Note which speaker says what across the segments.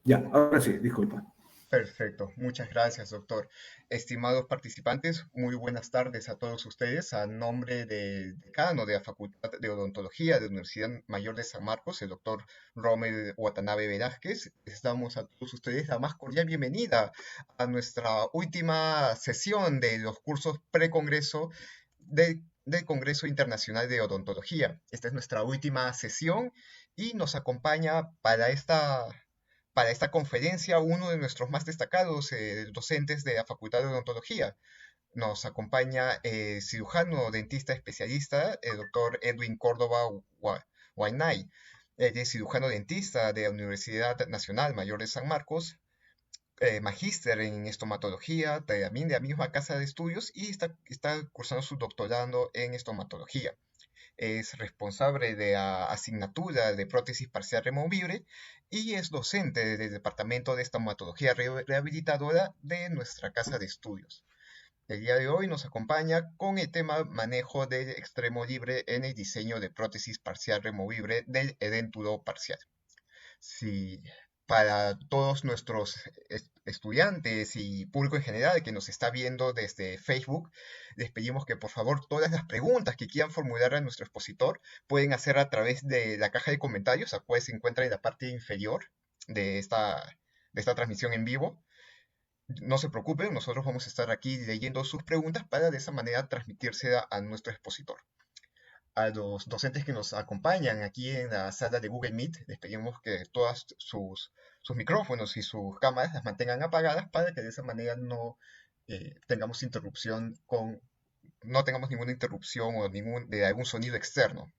Speaker 1: Ya, ahora sí, disculpa.
Speaker 2: Perfecto, muchas gracias, doctor. Estimados participantes, muy buenas tardes a todos ustedes. A nombre del decano de la Facultad de Odontología de la Universidad Mayor de San Marcos, el doctor Rommel Watanabe Velázquez, les damos a todos ustedes la más cordial bienvenida a nuestra última sesión de los cursos precongreso del Congreso Internacional de Odontología. Esta es nuestra última sesión y nos acompaña para esta conferencia uno de nuestros más destacados docentes de la Facultad de Odontología. Nos acompaña el cirujano dentista especialista, el doctor Edwin Córdoba Huaynay. Él es cirujano dentista de la Universidad Nacional Mayor de San Marcos, magíster en estomatología, también de la misma casa de estudios, y está cursando su doctorado en estomatología. Es responsable de la asignatura de prótesis parcial removible y es docente del Departamento de Estomatología Rehabilitadora de nuestra casa de estudios. El día de hoy nos acompaña con el tema manejo del extremo libre en el diseño de prótesis parcial removible del edéntulo parcial. Si para todos nuestros estudiantes y público en general que nos está viendo desde Facebook, les pedimos que por favor todas las preguntas que quieran formular a nuestro expositor pueden hacer a través de la caja de comentarios, la cual se encuentra en la parte inferior de esta transmisión en vivo. No se preocupen, nosotros vamos a estar aquí leyendo sus preguntas para de esa manera transmitirse a nuestro expositor. A los docentes que nos acompañan aquí en la sala de Google Meet, les pedimos que todos sus micrófonos y sus cámaras las mantengan apagadas para que de esa manera tengamos no tengamos ninguna interrupción o de algún sonido externo.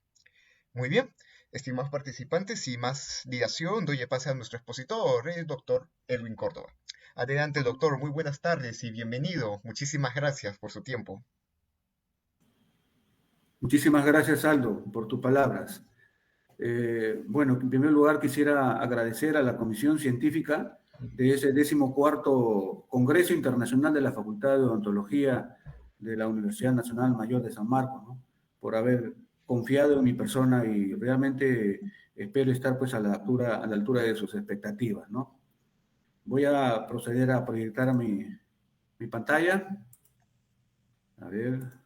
Speaker 2: Muy bien, estimados participantes, sin más dilación, doy el pase a nuestro expositor, el doctor Edwin Córdoba. Adelante, doctor, muy buenas tardes y bienvenido. Muchísimas gracias por su tiempo.
Speaker 1: Muchísimas gracias, Aldo, por tus palabras. Bueno, en primer lugar quisiera agradecer a la Comisión Científica de ese 14º Congreso Internacional de la Facultad de Odontología de la Universidad Nacional Mayor de San Marcos, ¿no? Por haber confiado en mi persona y realmente espero estar pues a la altura de sus expectativas, ¿no? Voy a proceder a proyectar mi pantalla. A ver.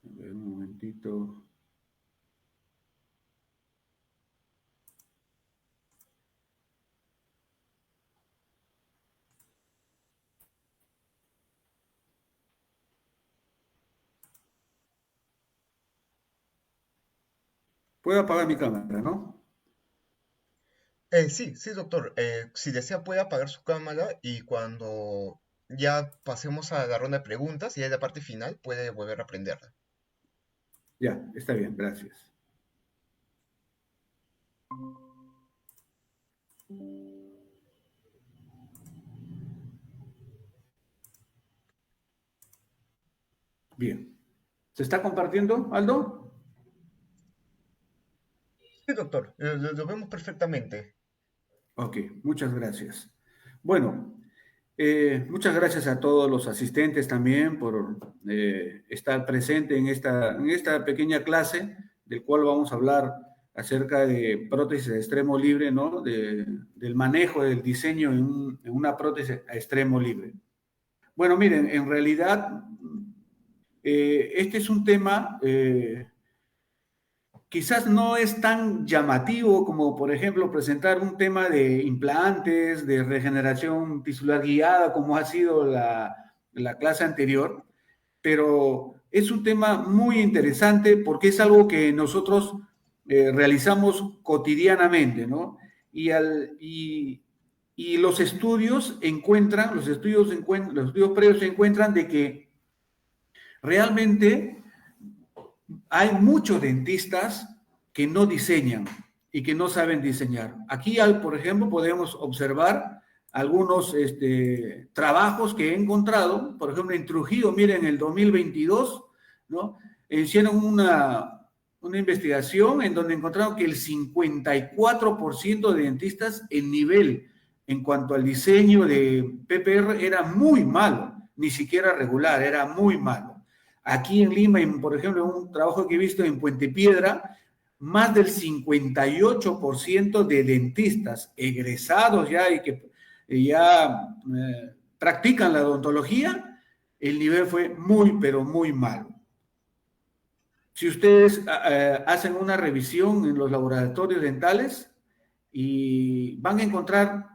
Speaker 1: A ver, un momentito. Puedo apagar mi cámara, ¿no?
Speaker 2: Sí, sí, doctor. Si desea puede apagar su cámara y cuando ya pasemos a la ronda de preguntas y a la parte final puede volver a prenderla.
Speaker 1: Ya, está bien, gracias. Bien. ¿Se está compartiendo, Aldo?
Speaker 2: Sí, doctor, lo vemos perfectamente.
Speaker 1: Ok, muchas gracias. Bueno, muchas gracias a todos los asistentes también por estar presente en esta pequeña clase, del cual vamos a hablar acerca de prótesis a extremo libre, ¿no? Del manejo del diseño en una prótesis a extremo libre. Bueno, miren, en realidad, este es un tema quizás no es tan llamativo como, por ejemplo, presentar un tema de implantes, de regeneración tisular guiada, como ha sido la clase anterior, pero es un tema muy interesante porque es algo que nosotros realizamos cotidianamente, ¿no? Y, al, y los estudios previos encuentran de que realmente hay muchos dentistas que no diseñan y que no saben diseñar. Aquí, por ejemplo, podemos observar algunos trabajos que he encontrado, por ejemplo, en Trujillo, miren, en el 2022, ¿no? Hicieron una investigación en donde encontraron que el 54% de dentistas en nivel en cuanto al diseño de PPR era muy malo, ni siquiera regular, era muy malo. Aquí en Lima, por ejemplo, en un trabajo que he visto en Puente Piedra, más del 58% de dentistas egresados ya y que ya practican la odontología, el nivel fue muy, pero muy malo. Si ustedes hacen una revisión en los laboratorios dentales y van a encontrar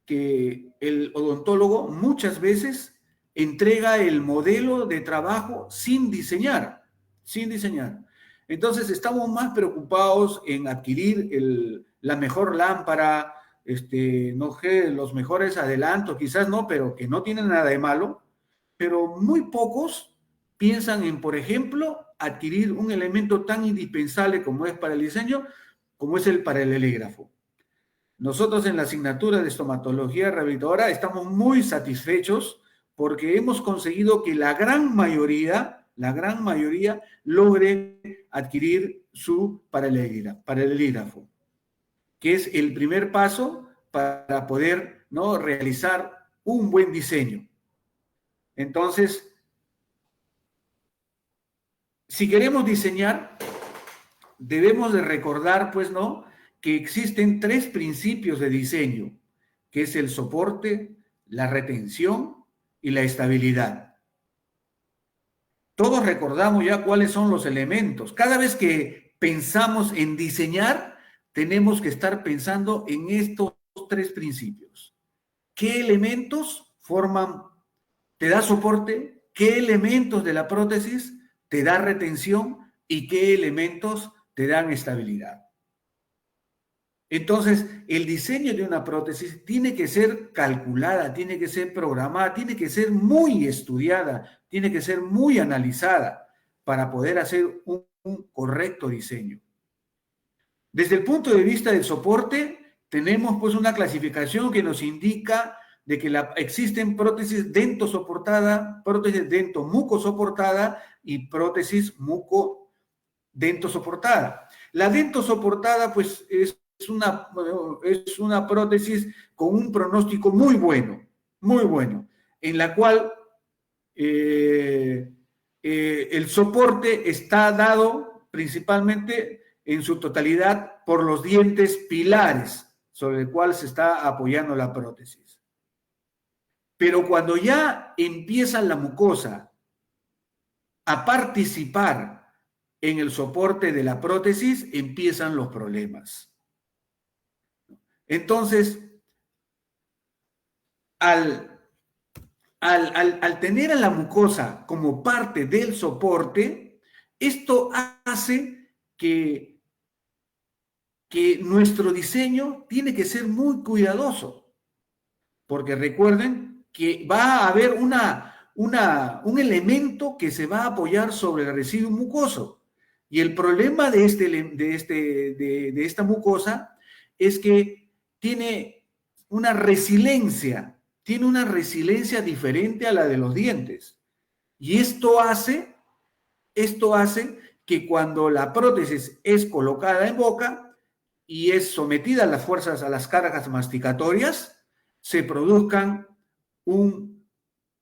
Speaker 1: que el odontólogo muchas veces entrega el modelo de trabajo sin diseñar, sin diseñar. Entonces estamos más preocupados en adquirir la mejor lámpara, no sé, los mejores adelantos, quizás no, pero que no tienen nada de malo, pero muy pocos piensan en, por ejemplo, adquirir un elemento tan indispensable como es para el diseño, como es el paralelígrafo. Nosotros en la asignatura de estomatología rehabilitadora estamos muy satisfechos porque hemos conseguido que la gran mayoría logre adquirir su paralelígrafo, que es el primer paso para poder, ¿no?, realizar un buen diseño. Entonces, si queremos diseñar, debemos de recordar, pues, ¿no?, que existen 3 principios de diseño, que es el soporte, la retención y la estabilidad. Todos recordamos ya cuáles son los elementos. Cada vez que pensamos en diseñar, tenemos que estar pensando en estos 3 principios. ¿Qué elementos te da soporte? ¿Qué elementos de la prótesis te da retención? ¿Y qué elementos te dan estabilidad? Entonces, el diseño de una prótesis tiene que ser calculada, tiene que ser programada, tiene que ser muy estudiada, tiene que ser muy analizada para poder hacer un correcto diseño. Desde el punto de vista del soporte, tenemos pues una clasificación que nos indica de que existen prótesis dentosoportada, prótesis dentomucosoportada y prótesis mucodentosoportada. La dentosoportada pues es una prótesis con un pronóstico muy bueno, en la cual el soporte está dado principalmente en su totalidad por los dientes pilares sobre el cual se está apoyando la prótesis. Pero cuando ya empieza la mucosa a participar en el soporte de la prótesis, empiezan los problemas. Entonces, al tener a la mucosa como parte del soporte, esto hace que nuestro diseño tiene que ser muy cuidadoso, porque recuerden que va a haber un elemento que se va a apoyar sobre el residuo mucoso. Y el problema de esta mucosa es que tiene una resiliencia diferente a la de los dientes. Y esto hace que cuando la prótesis es colocada en boca y es sometida a las fuerzas, a las cargas masticatorias, se produzcan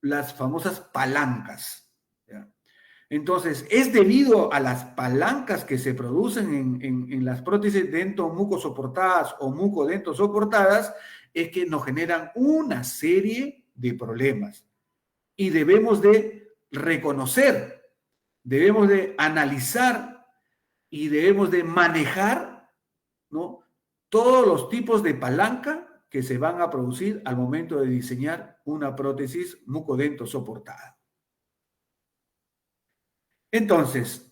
Speaker 1: las famosas palancas. ¿Ya? Entonces, es debido a las palancas que se producen en las prótesis dentomucosoportadas o mucodentosoportadas, es que nos generan una serie de problemas. Y debemos de reconocer, debemos de analizar y debemos de manejar, ¿no?, todos los tipos de palanca que se van a producir al momento de diseñar una prótesis mucodentosoportada. Entonces,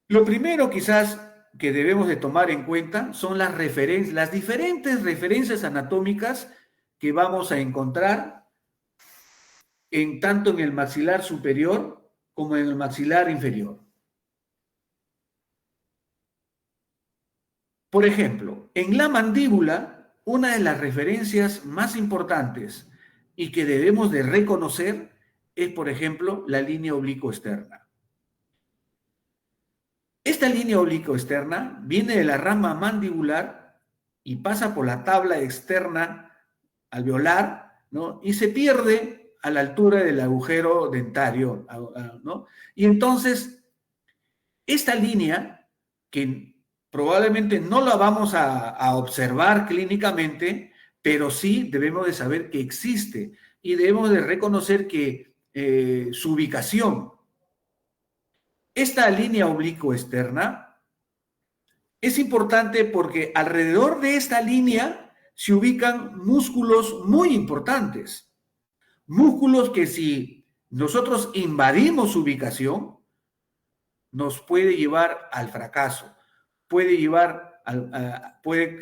Speaker 1: lo primero quizás que debemos de tomar en cuenta son las diferentes referencias anatómicas que vamos a encontrar tanto en el maxilar superior como en el maxilar inferior. Por ejemplo, en la mandíbula, una de las referencias más importantes y que debemos de reconocer es, por ejemplo, la línea oblicuo externa. Esta línea oblicuo externa viene de la rama mandibular y pasa por la tabla externa alveolar, ¿no? Y se pierde a la altura del agujero dentario, ¿no? Y entonces, esta línea, que probablemente no la vamos a observar clínicamente, pero sí debemos de saber que existe y debemos de reconocer que su ubicación, esta línea oblicuo externa, es importante porque alrededor de esta línea se ubican músculos muy importantes. Músculos que si nosotros invadimos su ubicación, nos puede llevar al fracaso, puede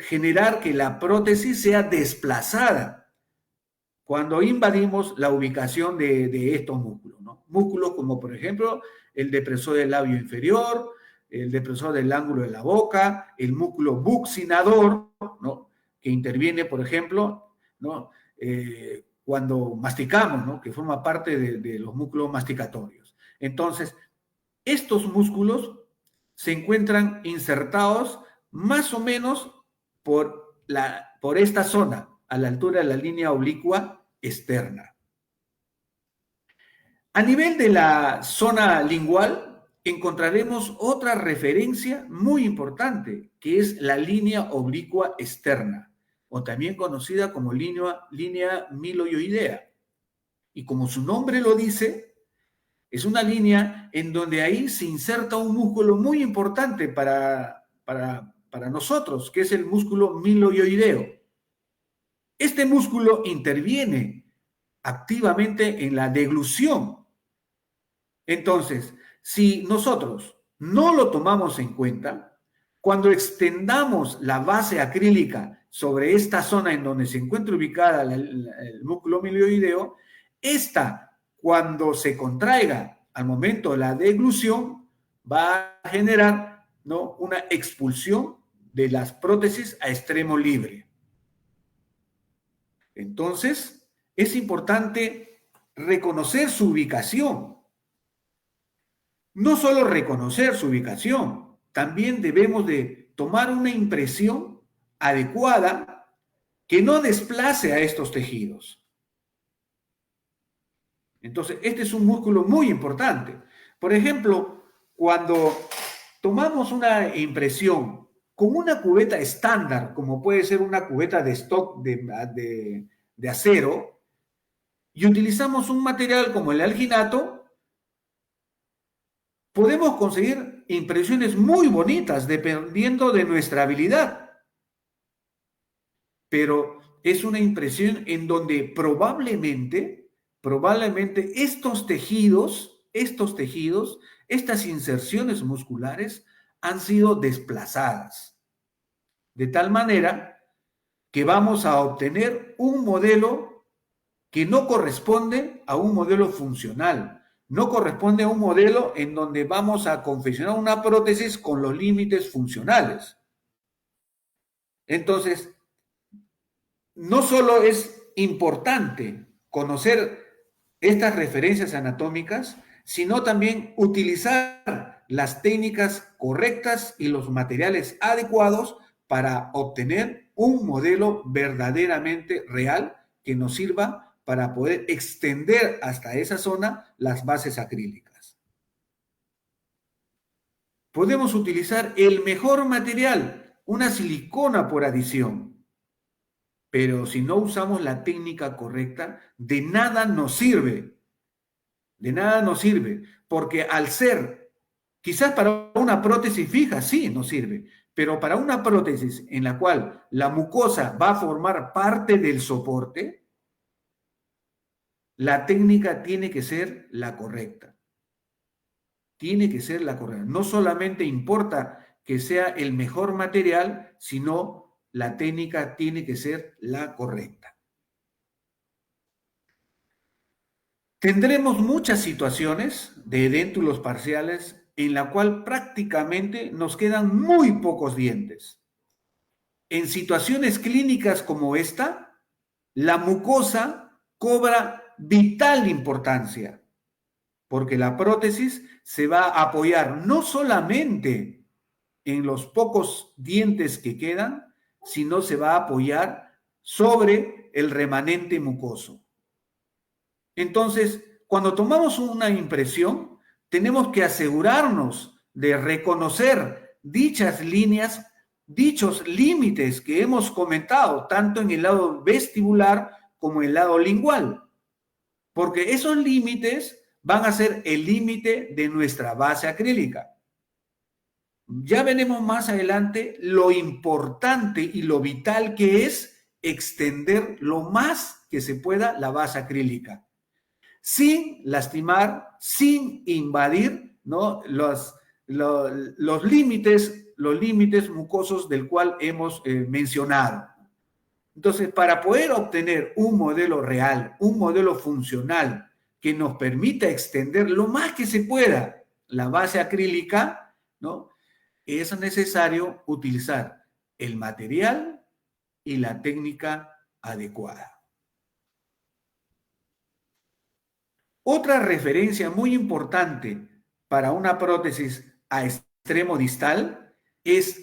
Speaker 1: generar que la prótesis sea desplazada cuando invadimos la ubicación de estos músculos, ¿no? Músculos como, por ejemplo, el depresor del labio inferior, el depresor del ángulo de la boca, el músculo buccinador, ¿no? Que interviene, por ejemplo, ¿no? Cuando masticamos, ¿no? Que forma parte de los músculos masticatorios. Entonces, estos músculos se encuentran insertados más o menos por esta zona, a la altura de la línea oblicua externa. A nivel de la zona lingual, encontraremos otra referencia muy importante, que es la línea oblicua externa, o también conocida como línea miloioidea. Y como su nombre lo dice, es una línea en donde ahí se inserta un músculo muy importante para nosotros, que es el músculo miloioideo. Este músculo interviene activamente en la deglución. Entonces, si nosotros no lo tomamos en cuenta, cuando extendamos la base acrílica sobre esta zona en donde se encuentra ubicada el músculo miloioideo, esta, cuando se contraiga al momento de la deglución, va a generar, ¿no?, una expulsión de las prótesis a extremo libre. Entonces, es importante reconocer su ubicación. No solo reconocer su ubicación, también debemos de tomar una impresión adecuada que no desplace a estos tejidos. Entonces, este es un músculo muy importante. Por ejemplo, cuando tomamos una impresión con una cubeta estándar, como puede ser una cubeta de stock de acero, y utilizamos un material como el alginato, podemos conseguir impresiones muy bonitas dependiendo de nuestra habilidad. Pero es una impresión en donde probablemente estos tejidos, estas inserciones musculares han sido desplazadas. De tal manera que vamos a obtener un modelo que no corresponde a un modelo funcional, no corresponde a un modelo en donde vamos a confeccionar una prótesis con los límites funcionales. Entonces, no solo es importante conocer estas referencias anatómicas, sino también utilizar las técnicas correctas y los materiales adecuados para obtener un modelo verdaderamente real que nos sirva para poder extender hasta esa zona las bases acrílicas. Podemos utilizar el mejor material, una silicona por adición, pero si no usamos la técnica correcta, de nada nos sirve. De nada nos sirve, porque al ser, quizás para una prótesis fija sí nos sirve, pero para una prótesis en la cual la mucosa va a formar parte del soporte, la técnica tiene que ser la correcta. Tiene que ser la correcta. No solamente importa que sea el mejor material, sino la técnica tiene que ser la correcta. Tendremos muchas situaciones de edéntulos parciales en la cual prácticamente nos quedan muy pocos dientes. En situaciones clínicas como esta, la mucosa cobra vital importancia, porque la prótesis se va a apoyar no solamente en los pocos dientes que quedan, sino se va a apoyar sobre el remanente mucoso. Entonces, cuando tomamos una impresión, tenemos que asegurarnos de reconocer dichas líneas, dichos límites que hemos comentado, tanto en el lado vestibular como en el lado lingual, porque esos límites van a ser el límite de nuestra base acrílica. Ya veremos más adelante lo importante y lo vital que es extender lo más que se pueda la base acrílica, sin lastimar, sin invadir, ¿no?, los límites mucosos del cual hemos mencionado. Entonces, para poder obtener un modelo real, un modelo funcional que nos permita extender lo más que se pueda la base acrílica, ¿no?, es necesario utilizar el material y la técnica adecuada. Otra referencia muy importante para una prótesis a extremo distal es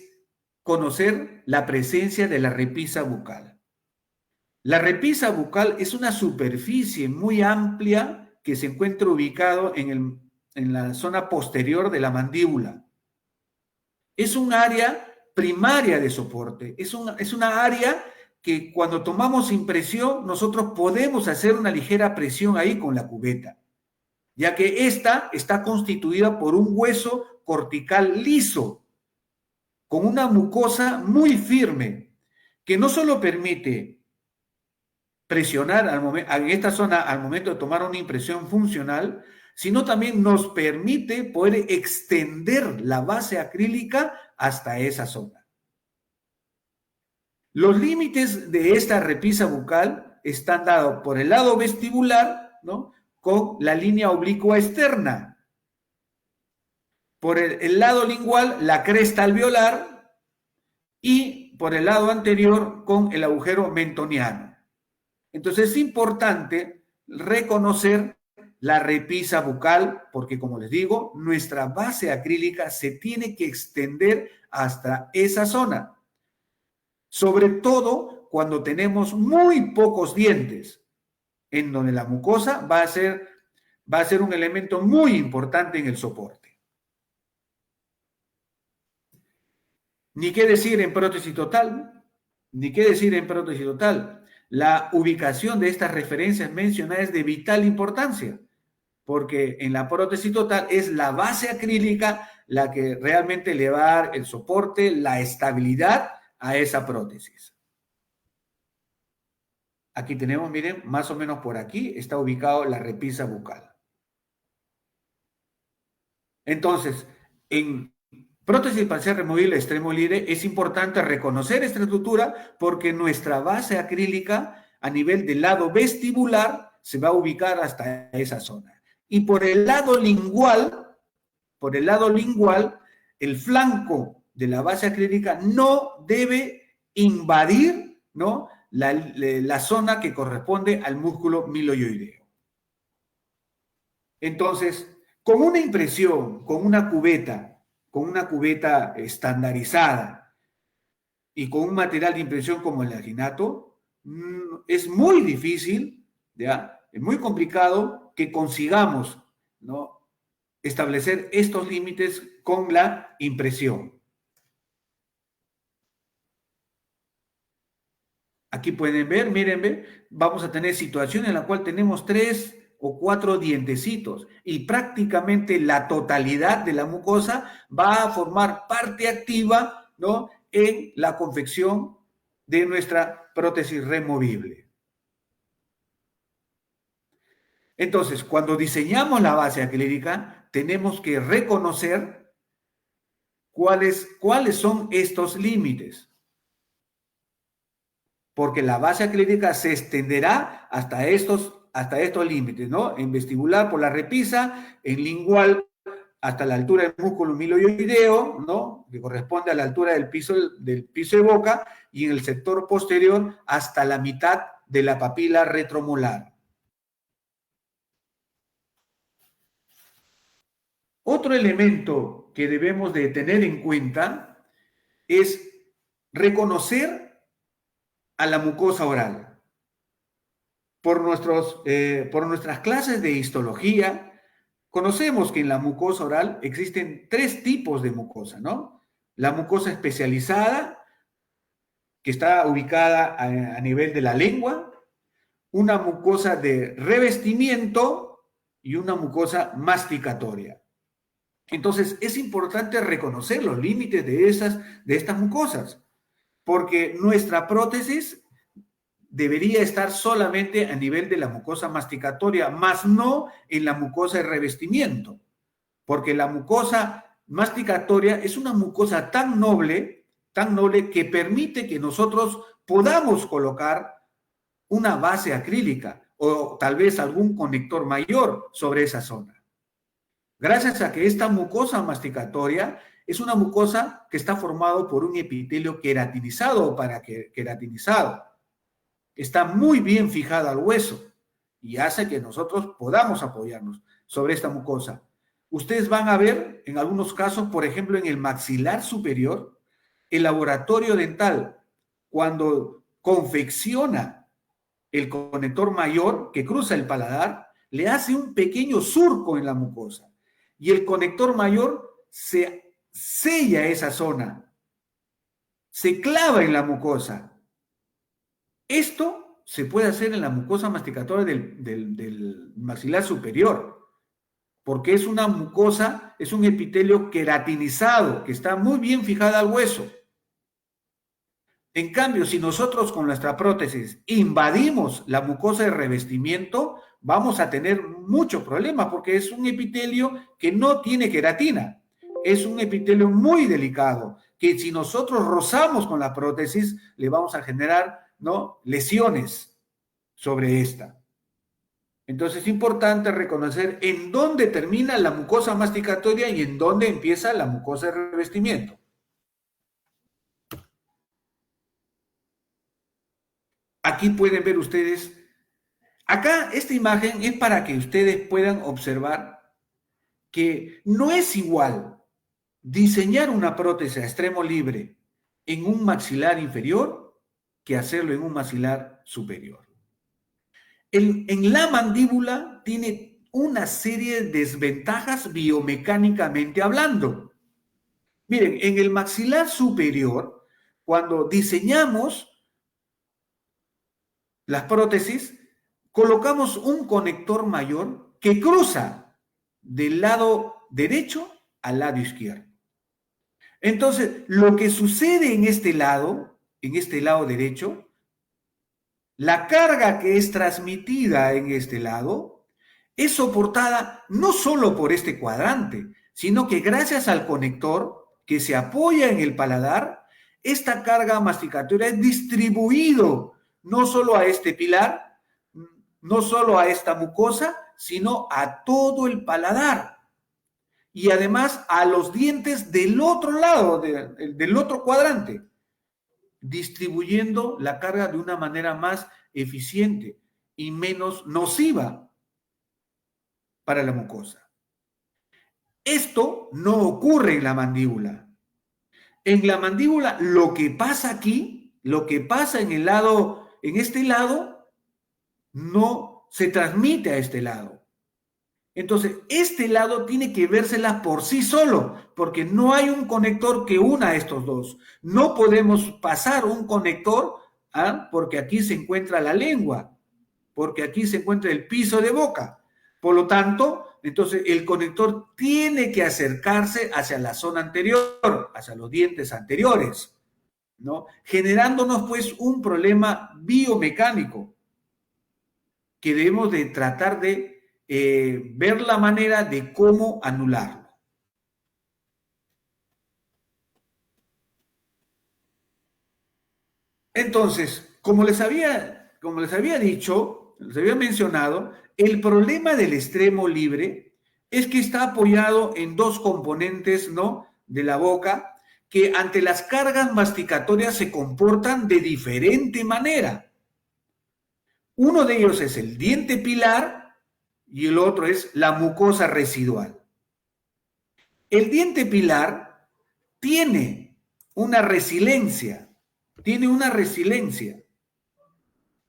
Speaker 1: conocer la presencia de la repisa bucal. La repisa bucal es una superficie muy amplia que se encuentra ubicado en la zona posterior de la mandíbula. Es un área primaria de soporte, es una área que cuando tomamos impresión nosotros podemos hacer una ligera presión ahí con la cubeta, ya que esta está constituida por un hueso cortical liso, con una mucosa muy firme, que no solo permite presionar en esta zona al momento de tomar una impresión funcional, sino también nos permite poder extender la base acrílica hasta esa zona. Los límites de esta repisa bucal están dados por el lado vestibular, ¿no?, con la línea oblicua externa. Por el lado lingual, la cresta alveolar, y por el lado anterior con el agujero mentoniano. Entonces es importante reconocer la repisa bucal porque, como les digo, nuestra base acrílica se tiene que extender hasta esa zona. Sobre todo cuando tenemos muy pocos dientes, en donde la mucosa va a ser un elemento muy importante en el soporte. Ni qué decir en prótesis total, La ubicación de estas referencias mencionadas es de vital importancia, porque en la prótesis total es la base acrílica la que realmente le va a dar el soporte, la estabilidad a esa prótesis. Aquí tenemos, miren, más o menos por aquí está ubicado la repisa bucal. Entonces, en prótesis parcial removible extremo libre es importante reconocer esta estructura porque nuestra base acrílica a nivel del lado vestibular se va a ubicar hasta esa zona. Y por el lado lingual, el flanco de la base acrílica no debe invadir, ¿no?, la zona que corresponde al músculo miloioideo. Entonces, con una impresión, con una cubeta estandarizada y con un material de impresión como el laginato, es muy difícil, ¿ya?, es muy complicado que consigamos, ¿no?, establecer estos límites con la impresión. Aquí pueden ver, miren, vamos a tener situaciones en la cual tenemos 3 o 4 dientecitos y prácticamente la totalidad de la mucosa va a formar parte activa, ¿no?, en la confección de nuestra prótesis removible. Entonces, cuando diseñamos la base acrílica, tenemos que reconocer cuáles son estos límites, porque la base acrílica se extenderá hasta estos límites, ¿no? En vestibular por la repisa, en lingual hasta la altura del músculo miloioideo, ¿no?, que corresponde a la altura del piso de boca, y en el sector posterior hasta la mitad de la papila retromolar. Otro elemento que debemos de tener en cuenta es reconocer a la mucosa oral. Por nuestras clases de histología, conocemos que en la mucosa oral existen 3 tipos de mucosa, ¿no? La mucosa especializada, que está ubicada a nivel de la lengua, una mucosa de revestimiento y una mucosa masticatoria. Entonces, es importante reconocer los límites de estas mucosas, porque nuestra prótesis debería estar solamente a nivel de la mucosa masticatoria, más no en la mucosa de revestimiento, porque la mucosa masticatoria es una mucosa tan noble que permite que nosotros podamos colocar una base acrílica o tal vez algún conector mayor sobre esa zona. Gracias a que esta mucosa masticatoria es una mucosa que está formado por un epitelio queratinizado o paraqueratinizado. Está muy bien fijada al hueso y hace que nosotros podamos apoyarnos sobre esta mucosa. Ustedes van a ver en algunos casos, por ejemplo, en el maxilar superior, el laboratorio dental, cuando confecciona el conector mayor que cruza el paladar, le hace un pequeño surco en la mucosa y el conector mayor se sella esa zona, se clava en la mucosa. Esto se puede hacer en la mucosa masticatoria del maxilar superior, porque es una mucosa, es un epitelio queratinizado que está muy bien fijada al hueso. En cambio, si nosotros con nuestra prótesis invadimos la mucosa de revestimiento, vamos a tener mucho problema porque es un epitelio que no tiene queratina. Es un epitelio muy delicado que si nosotros rozamos con la prótesis, le vamos a generar, ¿no?, lesiones sobre esta. Entonces es importante reconocer en dónde termina la mucosa masticatoria y en dónde empieza la mucosa de revestimiento. Aquí pueden ver ustedes, acá esta imagen es para que ustedes puedan observar que no es igual diseñar una prótesis a extremo libre en un maxilar inferior que hacerlo en un maxilar superior. En la mandíbula tiene una serie de desventajas biomecánicamente hablando. Miren, en el maxilar superior, cuando diseñamos las prótesis, colocamos un conector mayor que cruza del lado derecho al lado izquierdo. Entonces, lo que sucede en este lado derecho, la carga que es transmitida en este lado es soportada no solo por este cuadrante, sino que gracias al conector que se apoya en el paladar, esta carga masticatoria es distribuido no solo a este pilar, no solo a esta mucosa, sino a todo el paladar. Y además a los dientes del otro lado, del otro cuadrante, distribuyendo la carga de una manera más eficiente y menos nociva para la mucosa. Esto no ocurre en la mandíbula. En la mandíbula lo que pasa aquí, lo que pasa en este lado, no se transmite a este lado. Entonces, este lado tiene que vérsela por sí solo, porque no hay un conector que una a estos dos. No podemos pasar un conector, porque aquí se encuentra la lengua, porque aquí se encuentra el piso de boca. Por lo tanto, entonces el conector tiene que acercarse hacia la zona anterior, hacia los dientes anteriores, ¿no? Generándonos pues un problema biomecánico que debemos de tratar de ver la manera de cómo anularlo. Entonces, como les había dicho, les había mencionado, el problema del extremo libre es que está apoyado en dos componentes, ¿no?, de la boca que ante las cargas masticatorias se comportan de diferente manera. Uno de ellos es el diente pilar y el otro es la mucosa residual. El diente pilar tiene una resiliencia,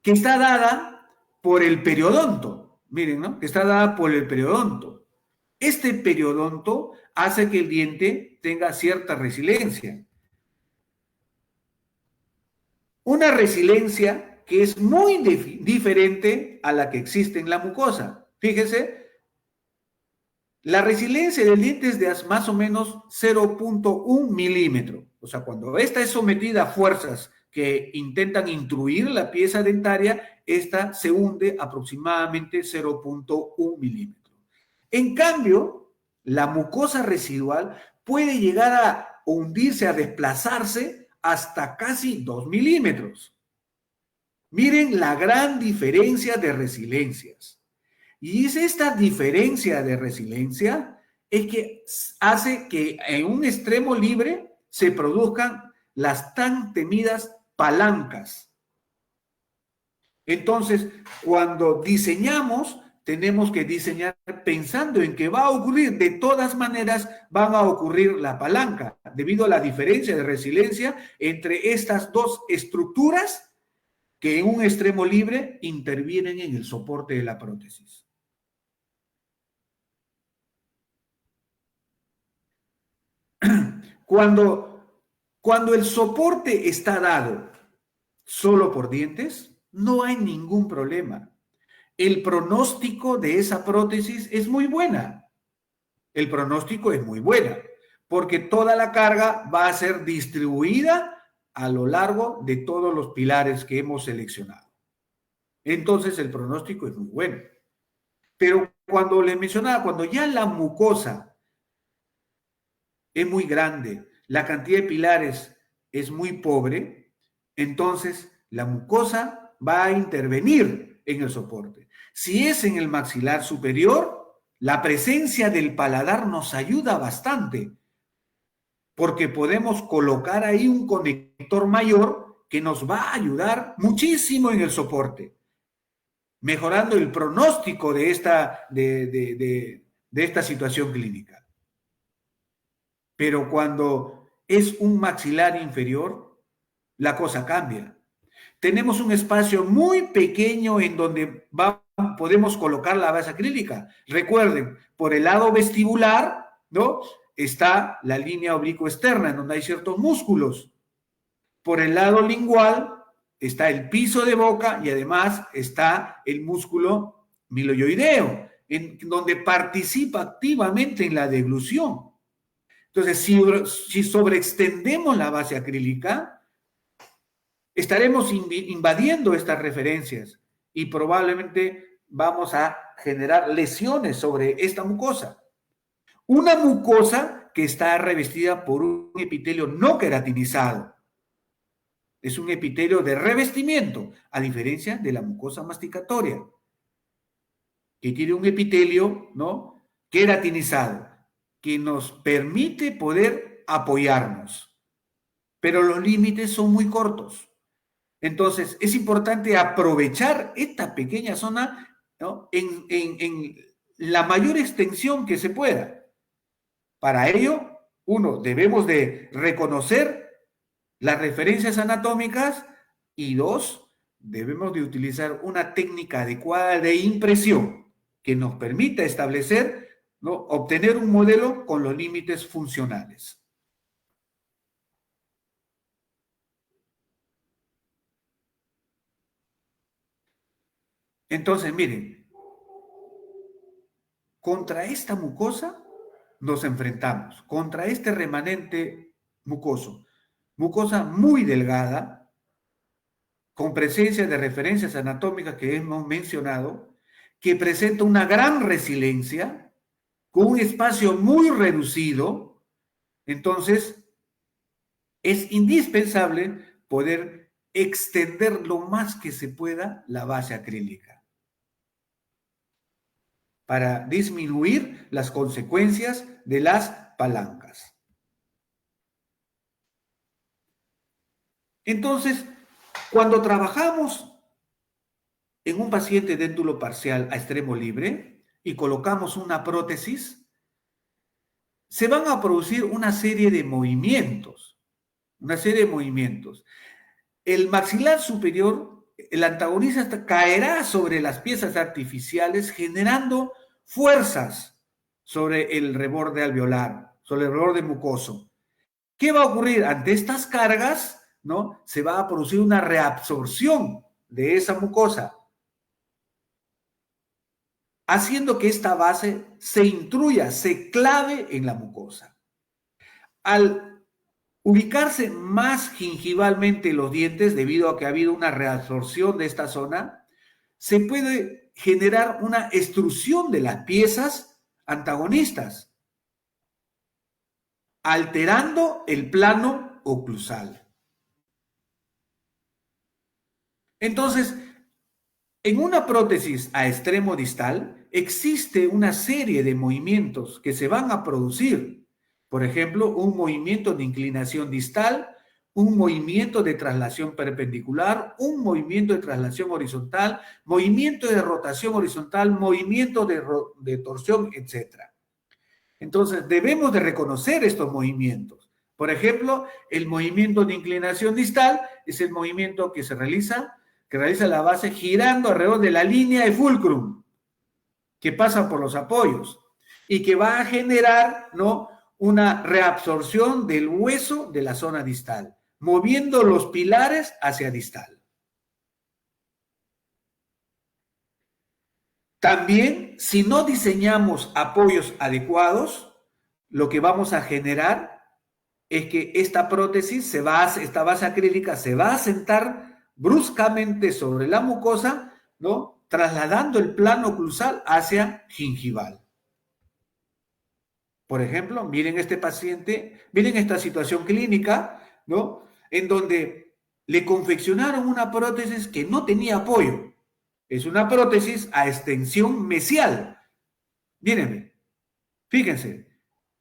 Speaker 1: que está dada por el periodonto. Miren, ¿no? Que está dada por el periodonto. Este periodonto hace que el diente tenga cierta resiliencia. Una resiliencia que es muy diferente a la que existe en la mucosa. Fíjense, la resiliencia del diente es de más o menos 0.1 milímetro. O sea, cuando esta es sometida a fuerzas que intentan intruir la pieza dentaria, esta se hunde aproximadamente 0.1 milímetro. En cambio, la mucosa residual puede llegar a hundirse, a desplazarse hasta casi 2 milímetros. Miren la gran diferencia de resiliencias. Y es esta diferencia de resiliencia es que hace que en un extremo libre se produzcan las tan temidas palancas. Entonces, cuando diseñamos, tenemos que diseñar pensando en que va a ocurrir, de todas maneras van a ocurrir la palanca, debido a la diferencia de resiliencia entre estas dos estructuras que en un extremo libre intervienen en el soporte de la prótesis. Cuando el soporte está dado solo por dientes, no hay ningún problema. El pronóstico de esa prótesis es muy buena. El pronóstico es muy buena, porque toda la carga va a ser distribuida a lo largo de todos los pilares que hemos seleccionado. Entonces el pronóstico es muy bueno. Pero cuando le mencionaba, cuando ya la mucosa es muy grande, la cantidad de pilares es muy pobre, entonces la mucosa va a intervenir en el soporte. Si es en el maxilar superior, la presencia del paladar nos ayuda bastante, porque podemos colocar ahí un conector mayor que nos va a ayudar muchísimo en el soporte, mejorando el pronóstico de esta situación clínica. Pero cuando es un maxilar inferior, la cosa cambia. Tenemos un espacio muy pequeño en donde podemos colocar la base acrílica. Recuerden, por el lado vestibular, ¿no? Está la línea oblicuo externa, en donde hay ciertos músculos. Por el lado lingual está el piso de boca y además está el músculo miloioideo, en donde participa activamente en la deglución. Entonces, si sobreextendemos la base acrílica, estaremos invadiendo estas referencias y probablemente vamos a generar lesiones sobre esta mucosa. Una mucosa que está revestida por un epitelio no queratinizado. Es un epitelio de revestimiento, a diferencia de la mucosa masticatoria, que tiene un epitelio, ¿no?, queratinizado, que nos permite poder apoyarnos. Pero los límites son muy cortos. Entonces, es importante aprovechar esta pequeña zona, ¿no?, en la mayor extensión que se pueda. Para ello, uno, debemos de reconocer las referencias anatómicas y dos, debemos de utilizar una técnica adecuada de impresión que nos permita establecer, ¿no?, obtener un modelo con los límites funcionales. Entonces, miren, contra esta mucosa nos enfrentamos, contra este remanente mucoso, mucosa muy delgada, con presencia de referencias anatómicas que hemos mencionado, que presenta una gran resiliencia, con un espacio muy reducido. Entonces, es indispensable poder extender lo más que se pueda la base acrílica para disminuir las consecuencias de las palancas. Entonces, cuando trabajamos en un paciente déntulo parcial a extremo libre y colocamos una prótesis, se van a producir una serie de movimientos, El maxilar superior el antagonista caerá sobre las piezas artificiales generando fuerzas sobre el reborde alveolar, sobre el reborde mucoso. ¿Qué va a ocurrir? Ante estas cargas, ¿no? Se va a producir una reabsorción de esa mucosa, haciendo que esta base se intruya, se clave en la mucosa. Al ubicarse más gingivalmente los dientes, debido a que ha habido una reabsorción de esta zona, se puede generar una extrusión de las piezas antagonistas, alterando el plano oclusal. Entonces, en una prótesis a extremo distal existe una serie de movimientos que se van a producir. Por ejemplo, un movimiento de inclinación distal, un movimiento de traslación perpendicular, un movimiento de traslación horizontal, movimiento de rotación horizontal, movimiento de torsión, etc. Entonces, debemos de reconocer estos movimientos. Por ejemplo, el movimiento de inclinación distal es el movimiento que realiza la base girando alrededor de la línea de fulcrum, que pasa por los apoyos y que va a generar, ¿no?, una reabsorción del hueso de la zona distal, moviendo los pilares hacia distal. También, si no diseñamos apoyos adecuados, lo que vamos a generar es que esta prótesis, esta base acrílica se va a sentar bruscamente sobre la mucosa, ¿no?, trasladando el plano oclusal hacia gingival. Por ejemplo, miren este paciente, miren esta situación clínica, ¿no?, en donde le confeccionaron una prótesis que no tenía apoyo. Es una prótesis a extensión mesial. Mírenme, fíjense,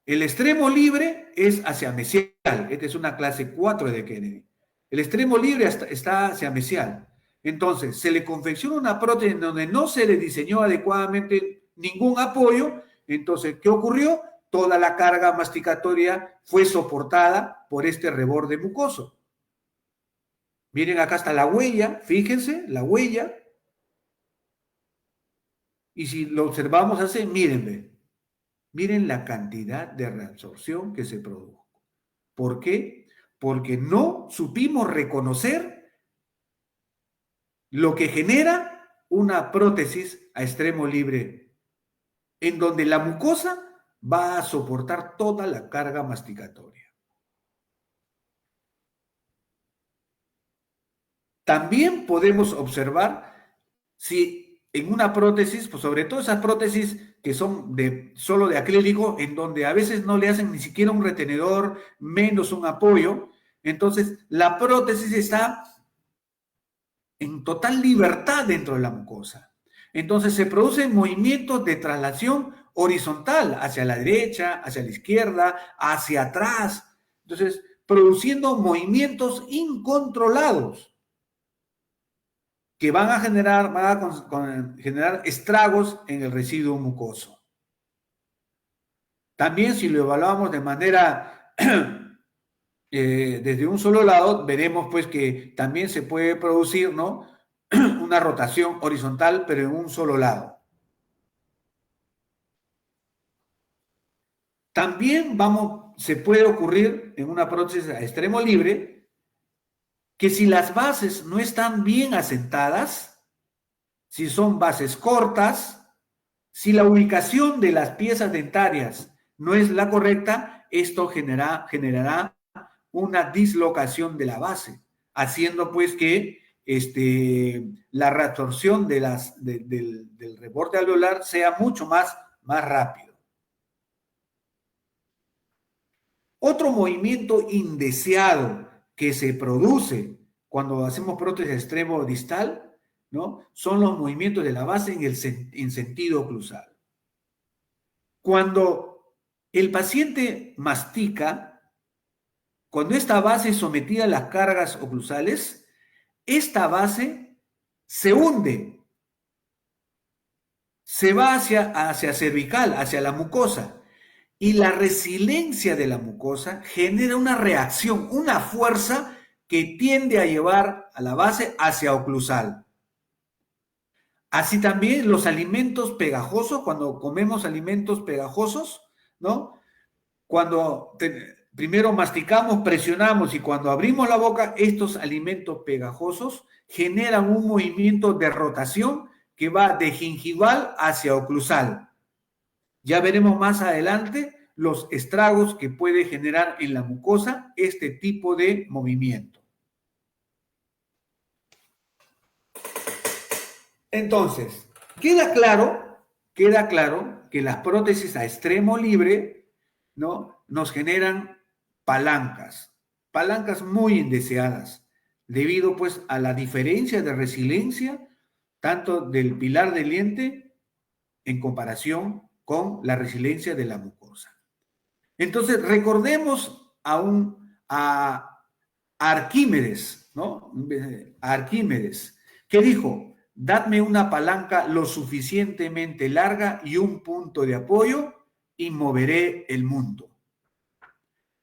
Speaker 1: el extremo libre es hacia mesial. Esta es una clase 4 de Kennedy. El extremo libre está hacia mesial. Entonces, se le confecciona una prótesis donde no se le diseñó adecuadamente ningún apoyo. Entonces, ¿qué ocurrió? Toda la carga masticatoria fue soportada por este reborde mucoso. Miren, acá está la huella, fíjense, la huella. Y si lo observamos así, mírenme. Miren la cantidad de reabsorción que se produjo. ¿Por qué? Porque no supimos reconocer lo que genera una prótesis a extremo libre, en donde la mucosa va a soportar toda la carga masticatoria. También podemos observar si en una prótesis, pues sobre todo esas prótesis que son solo de acrílico, en donde a veces no le hacen ni siquiera un retenedor, menos un apoyo, entonces la prótesis está en total libertad dentro de la mucosa. Entonces se producen movimientos de traslación horizontal hacia la derecha, hacia la izquierda, hacia atrás. Entonces, produciendo movimientos incontrolados que van a generar estragos en el residuo mucoso. También, si lo evaluamos de manera desde un solo lado, veremos pues que también se puede producir, ¿no?, una rotación horizontal, pero en un solo lado. También se puede ocurrir en una prótesis a extremo libre que si las bases no están bien asentadas, si son bases cortas, si la ubicación de las piezas dentarias no es la correcta, esto generará una dislocación de la base, haciendo pues que la reabsorción del reborde alveolar sea mucho más rápido. Otro movimiento indeseado que se produce cuando hacemos prótesis extremo distal, ¿no?, son los movimientos de la base en sentido oclusal. Cuando el paciente mastica, cuando esta base es sometida a las cargas oclusales, esta base se hunde, se va hacia cervical, hacia la mucosa, y la resiliencia de la mucosa genera una reacción, una fuerza que tiende a llevar a la base hacia oclusal. Así también los alimentos pegajosos, cuando comemos alimentos pegajosos, ¿no? Cuando primero masticamos, presionamos y cuando abrimos la boca, estos alimentos pegajosos generan un movimiento de rotación que va de gingival hacia oclusal. Ya veremos más adelante los estragos que puede generar en la mucosa este tipo de movimiento. Entonces, queda claro que las prótesis a extremo libre, ¿no?, nos generan palancas muy indeseadas, debido pues a la diferencia de resiliencia tanto del pilar del diente en comparación con la resiliencia de la mucosa. Entonces, recordemos a Arquímedes, ¿no? Arquímedes, que dijo: dadme una palanca lo suficientemente larga y un punto de apoyo y moveré el mundo.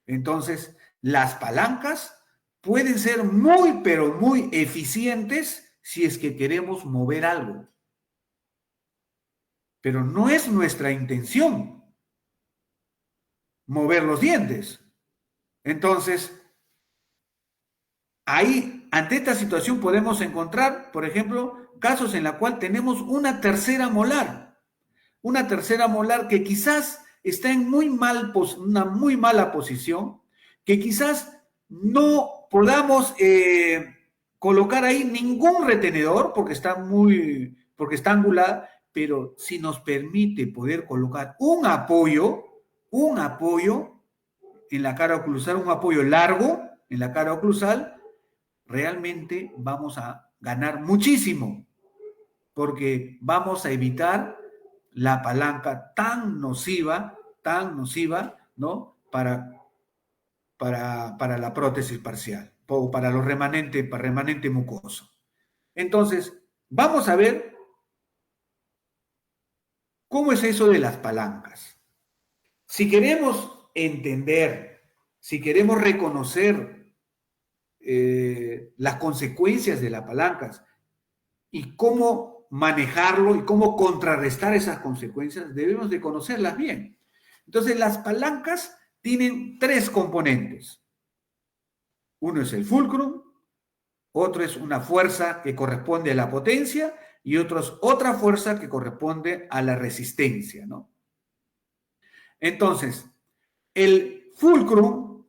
Speaker 1: Entonces, las palancas pueden ser muy, pero muy eficientes si es que queremos mover algo. Pero no es nuestra intención mover los dientes. Entonces, ahí, ante esta situación podemos encontrar, por ejemplo, casos en la cual tenemos una tercera molar que quizás está en una muy mala posición, que quizás no podamos colocar ahí ningún retenedor porque está angulada, pero si nos permite poder colocar un apoyo en la cara oclusal, un apoyo largo en la cara oclusal, realmente vamos a ganar muchísimo, porque vamos a evitar la palanca tan nociva, ¿no?, para la prótesis parcial o para los remanente mucoso. Entonces, vamos a ver cómo es eso de las palancas. Si queremos entender, si queremos reconocer las consecuencias de las palancas y cómo manejarlo y cómo contrarrestar esas consecuencias, debemos de conocerlas bien. Entonces, las palancas tienen tres componentes. Uno es el fulcrum, otro es una fuerza que corresponde a la potencia y otro es otra fuerza que corresponde a la resistencia, ¿no? Entonces, el fulcrum,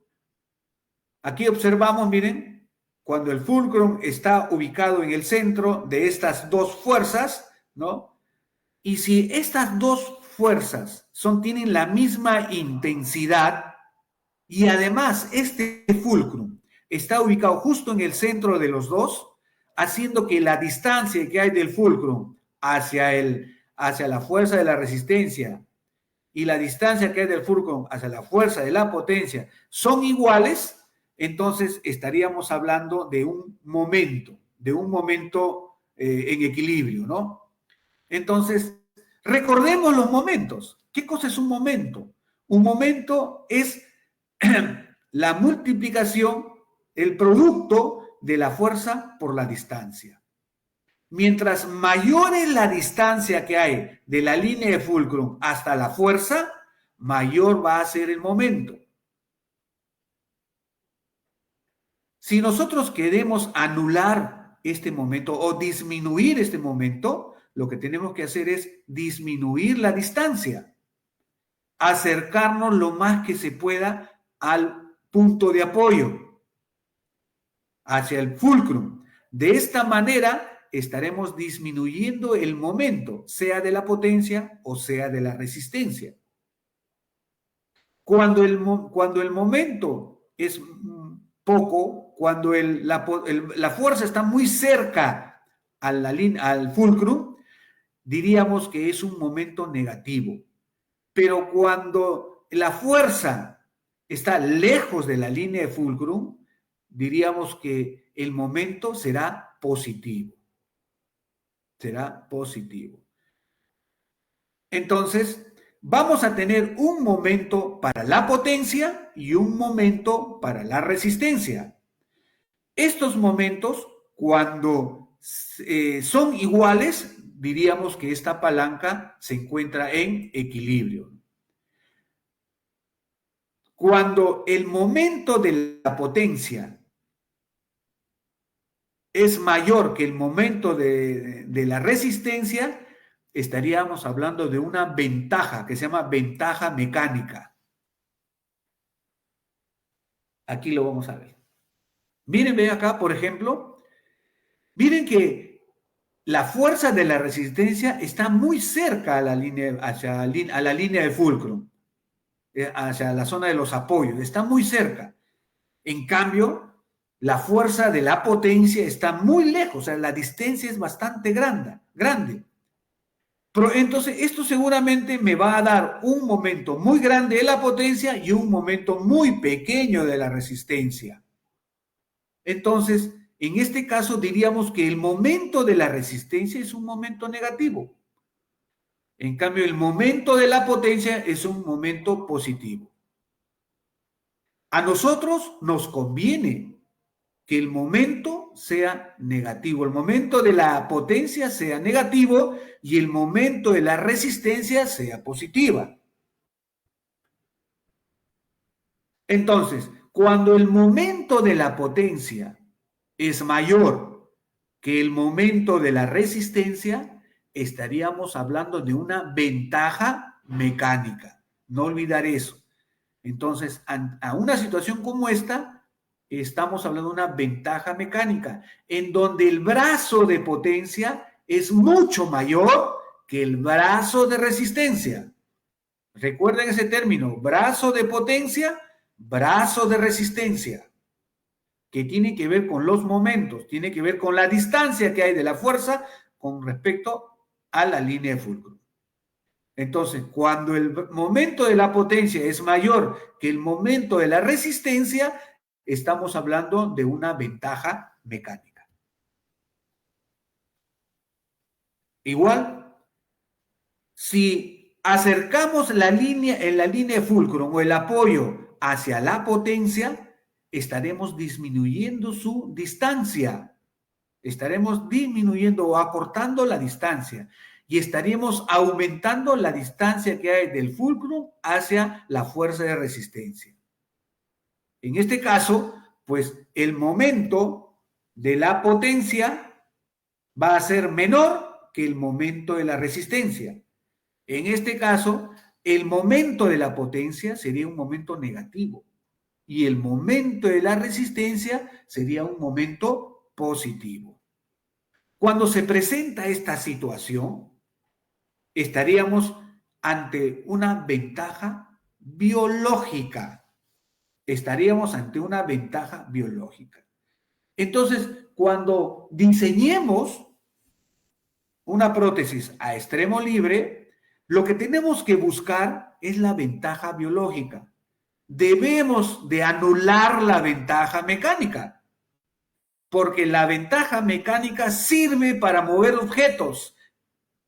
Speaker 1: aquí observamos, miren, cuando el fulcrum está ubicado en el centro de estas dos fuerzas, ¿no? Y si estas dos fuerzas tienen la misma intensidad y además este fulcrum está ubicado justo en el centro de los dos, haciendo que la distancia que hay del fulcrum hacia la fuerza de la resistencia y la distancia que hay del fulcrum hacia la fuerza de la potencia son iguales, entonces estaríamos hablando de un momento en equilibrio, ¿no? Entonces, recordemos los momentos. ¿Qué cosa es un momento? Un momento es la multiplicación, el producto de la fuerza por la distancia. Mientras mayor es la distancia que hay de la línea de fulcrum hasta la fuerza, mayor va a ser el momento. Si nosotros queremos anular este momento o disminuir este momento, lo que tenemos que hacer es disminuir la distancia, acercarnos lo más que se pueda al punto de apoyo, hacia el fulcrum. De esta manera estaremos disminuyendo el momento, sea de la potencia o sea de la resistencia. Cuando el momento es poco, cuando la fuerza está muy cerca al fulcrum, diríamos que es un momento negativo. Pero cuando la fuerza está lejos de la línea de fulcrum, diríamos que el momento será positivo. Será positivo. Entonces, vamos a tener un momento para la potencia y un momento para la resistencia. Estos momentos, cuando son iguales, diríamos que esta palanca se encuentra en equilibrio. Cuando el momento de la potencia es mayor que el momento de la resistencia, estaríamos hablando de una ventaja que se llama ventaja mecánica. Aquí lo vamos a ver. Miren, ven acá, por ejemplo, miren que la fuerza de la resistencia está muy cerca a la línea, a la línea de fulcro, hacia la zona de los apoyos, está muy cerca. En cambio, la fuerza de la potencia está muy lejos, o sea, la distancia es bastante grande. Pero entonces, esto seguramente me va a dar un momento muy grande de la potencia y un momento muy pequeño de la resistencia. Entonces, en este caso diríamos que el momento de la resistencia es un momento negativo. En cambio, el momento de la potencia es un momento positivo. A nosotros nos conviene que el momento sea negativo, el momento de la potencia sea negativo y el momento de la resistencia sea positiva. Entonces, cuando el momento de la potencia es mayor que el momento de la resistencia, estaríamos hablando de una ventaja mecánica. No olvidar eso. Entonces, a una situación como esta, estamos hablando de una ventaja mecánica, en donde el brazo de potencia es mucho mayor que el brazo de resistencia. Recuerden ese término, brazo de potencia, brazo de resistencia, que tiene que ver con los momentos, tiene que ver con la distancia que hay de la fuerza con respecto a la línea de fulcro. Entonces, cuando el momento de la potencia es mayor que el momento de la resistencia, estamos hablando de una ventaja mecánica. Igual, si acercamos la línea en la línea de fulcro o el apoyo hacia la potencia, estaremos disminuyendo su distancia. Estaremos disminuyendo o acortando la distancia y estaríamos aumentando la distancia que hay del fulcro hacia la fuerza de resistencia. En este caso, pues el momento de la potencia va a ser menor que el momento de la resistencia. En este caso, el momento de la potencia sería un momento negativo y el momento de la resistencia sería un momento positivo. Cuando se presenta esta situación, estaríamos ante una ventaja biológica. Estaríamos ante una ventaja biológica. Entonces, cuando diseñemos una prótesis a extremo libre, lo que tenemos que buscar es la ventaja biológica. Debemos de anular la ventaja mecánica, porque la ventaja mecánica sirve para mover objetos.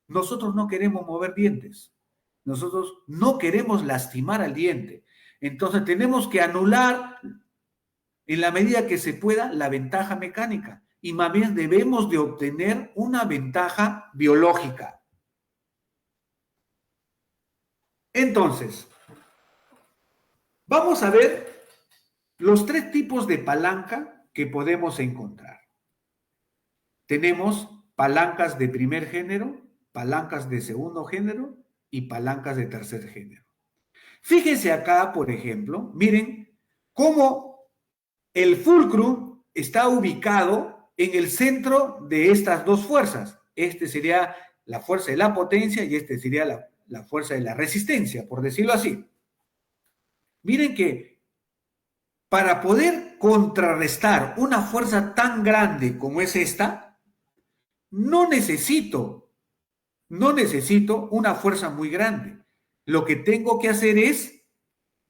Speaker 1: Nosotros no queremos mover dientes. Nosotros no queremos lastimar al diente. Entonces tenemos que anular en la medida que se pueda la ventaja mecánica y más bien debemos de obtener una ventaja biológica. Entonces, vamos a ver los tres tipos de palanca que podemos encontrar. Tenemos palancas de primer género, palancas de segundo género y palancas de tercer género. Fíjense acá, por ejemplo, miren cómo el fulcrum está ubicado en el centro de estas dos fuerzas. Este sería la fuerza de la potencia y este sería la fuerza de la resistencia, por decirlo así. Miren que para poder contrarrestar una fuerza tan grande como es esta, no necesito una fuerza muy grande. Lo que tengo que hacer es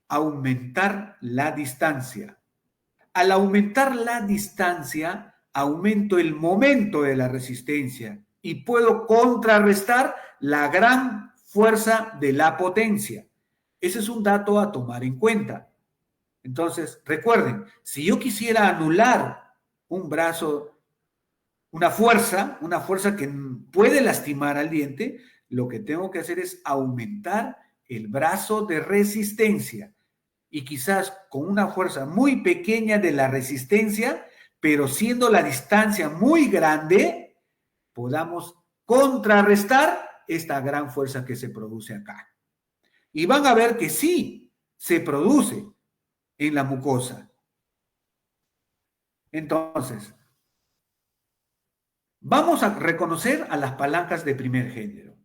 Speaker 1: aumentar la distancia. Al aumentar la distancia, aumento el momento de la resistencia y puedo contrarrestar la gran fuerza de la potencia. Ese es un dato a tomar en cuenta. Entonces, recuerden, si yo quisiera anular un brazo, una fuerza que puede lastimar al diente, lo que tengo que hacer es aumentar el brazo de resistencia y quizás con una fuerza muy pequeña de la resistencia, pero siendo la distancia muy grande, podamos contrarrestar esta gran fuerza que se produce acá. Y van a ver que sí se produce en la mucosa. Entonces, vamos a reconocer a las palancas de primer género.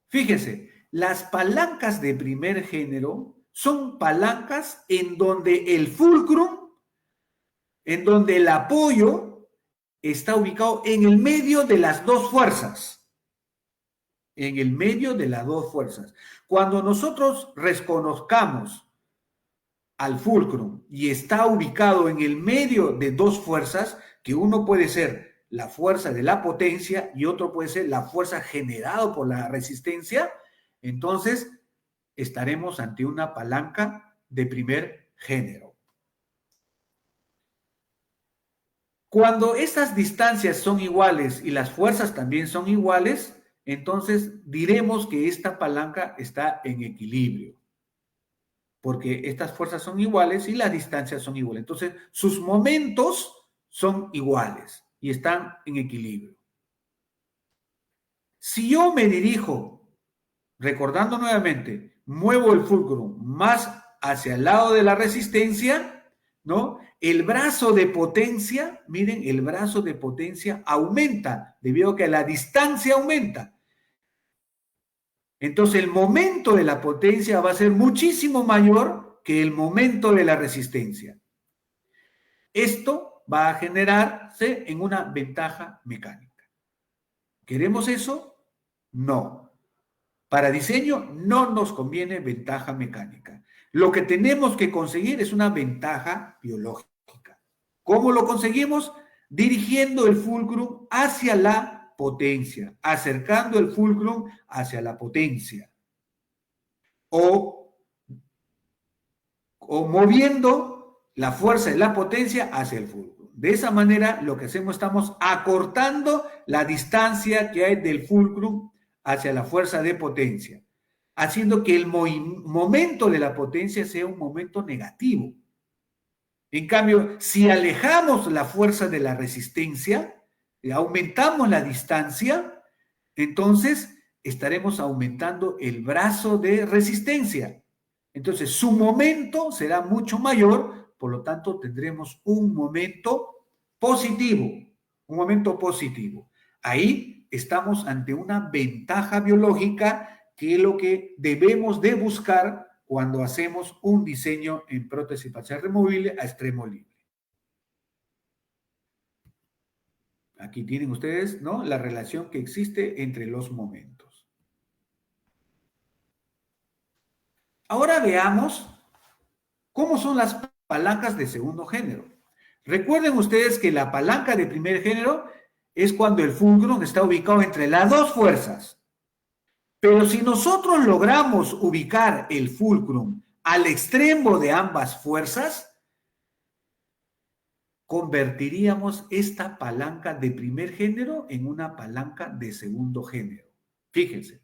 Speaker 1: Fíjense, las palancas de primer género son palancas en donde el fulcrum, en donde el apoyo está ubicado en el medio de las dos fuerzas. En el medio de las dos fuerzas. Cuando nosotros reconozcamos al fulcrum y está ubicado en el medio de dos fuerzas, que uno puede ser la fuerza de la potencia y otro puede ser la fuerza generada por la resistencia, entonces estaremos ante una palanca de primer género. Cuando estas distancias son iguales y las fuerzas también son iguales, entonces diremos que esta palanca está en equilibrio, porque estas fuerzas son iguales y las distancias son iguales. Entonces, sus momentos son iguales y están en equilibrio. Si yo me dirijo, recordando nuevamente, muevo el fulcrum más hacia el lado de la resistencia, ¿no? El brazo de potencia, miren, el brazo de potencia aumenta debido a que la distancia aumenta. Entonces el momento de la potencia va a ser muchísimo mayor que el momento de la resistencia. Esto va a generarse en una ventaja mecánica. ¿Queremos eso? No. Para diseño no nos conviene ventaja mecánica. Lo que tenemos que conseguir es una ventaja biológica. ¿Cómo lo conseguimos? Dirigiendo el fulcrum hacia la potencia, acercando el fulcrum hacia la potencia. O moviendo la fuerza de la potencia hacia el fulcrum. De esa manera, lo que hacemos, estamos acortando la distancia que hay del fulcrum hacia la fuerza de potencia, haciendo que el momento de la potencia sea un momento negativo. En cambio, si alejamos la fuerza de la resistencia, aumentamos la distancia, entonces estaremos aumentando el brazo de resistencia. Entonces, su momento será mucho mayor, por lo tanto, tendremos un momento positivo, un momento positivo. Ahí estamos ante una ventaja biológica que es lo que debemos de buscar cuando hacemos un diseño en prótesis parcial removible a extremo libre. Aquí tienen ustedes, ¿no?, la relación que existe entre los momentos. Ahora veamos cómo son las palancas de segundo género. Recuerden ustedes que la palanca de primer género es cuando el fulcrum está ubicado entre las dos fuerzas. Pero si nosotros logramos ubicar el fulcrum al extremo de ambas fuerzas, convertiríamos esta palanca de primer género en una palanca de segundo género. Fíjense.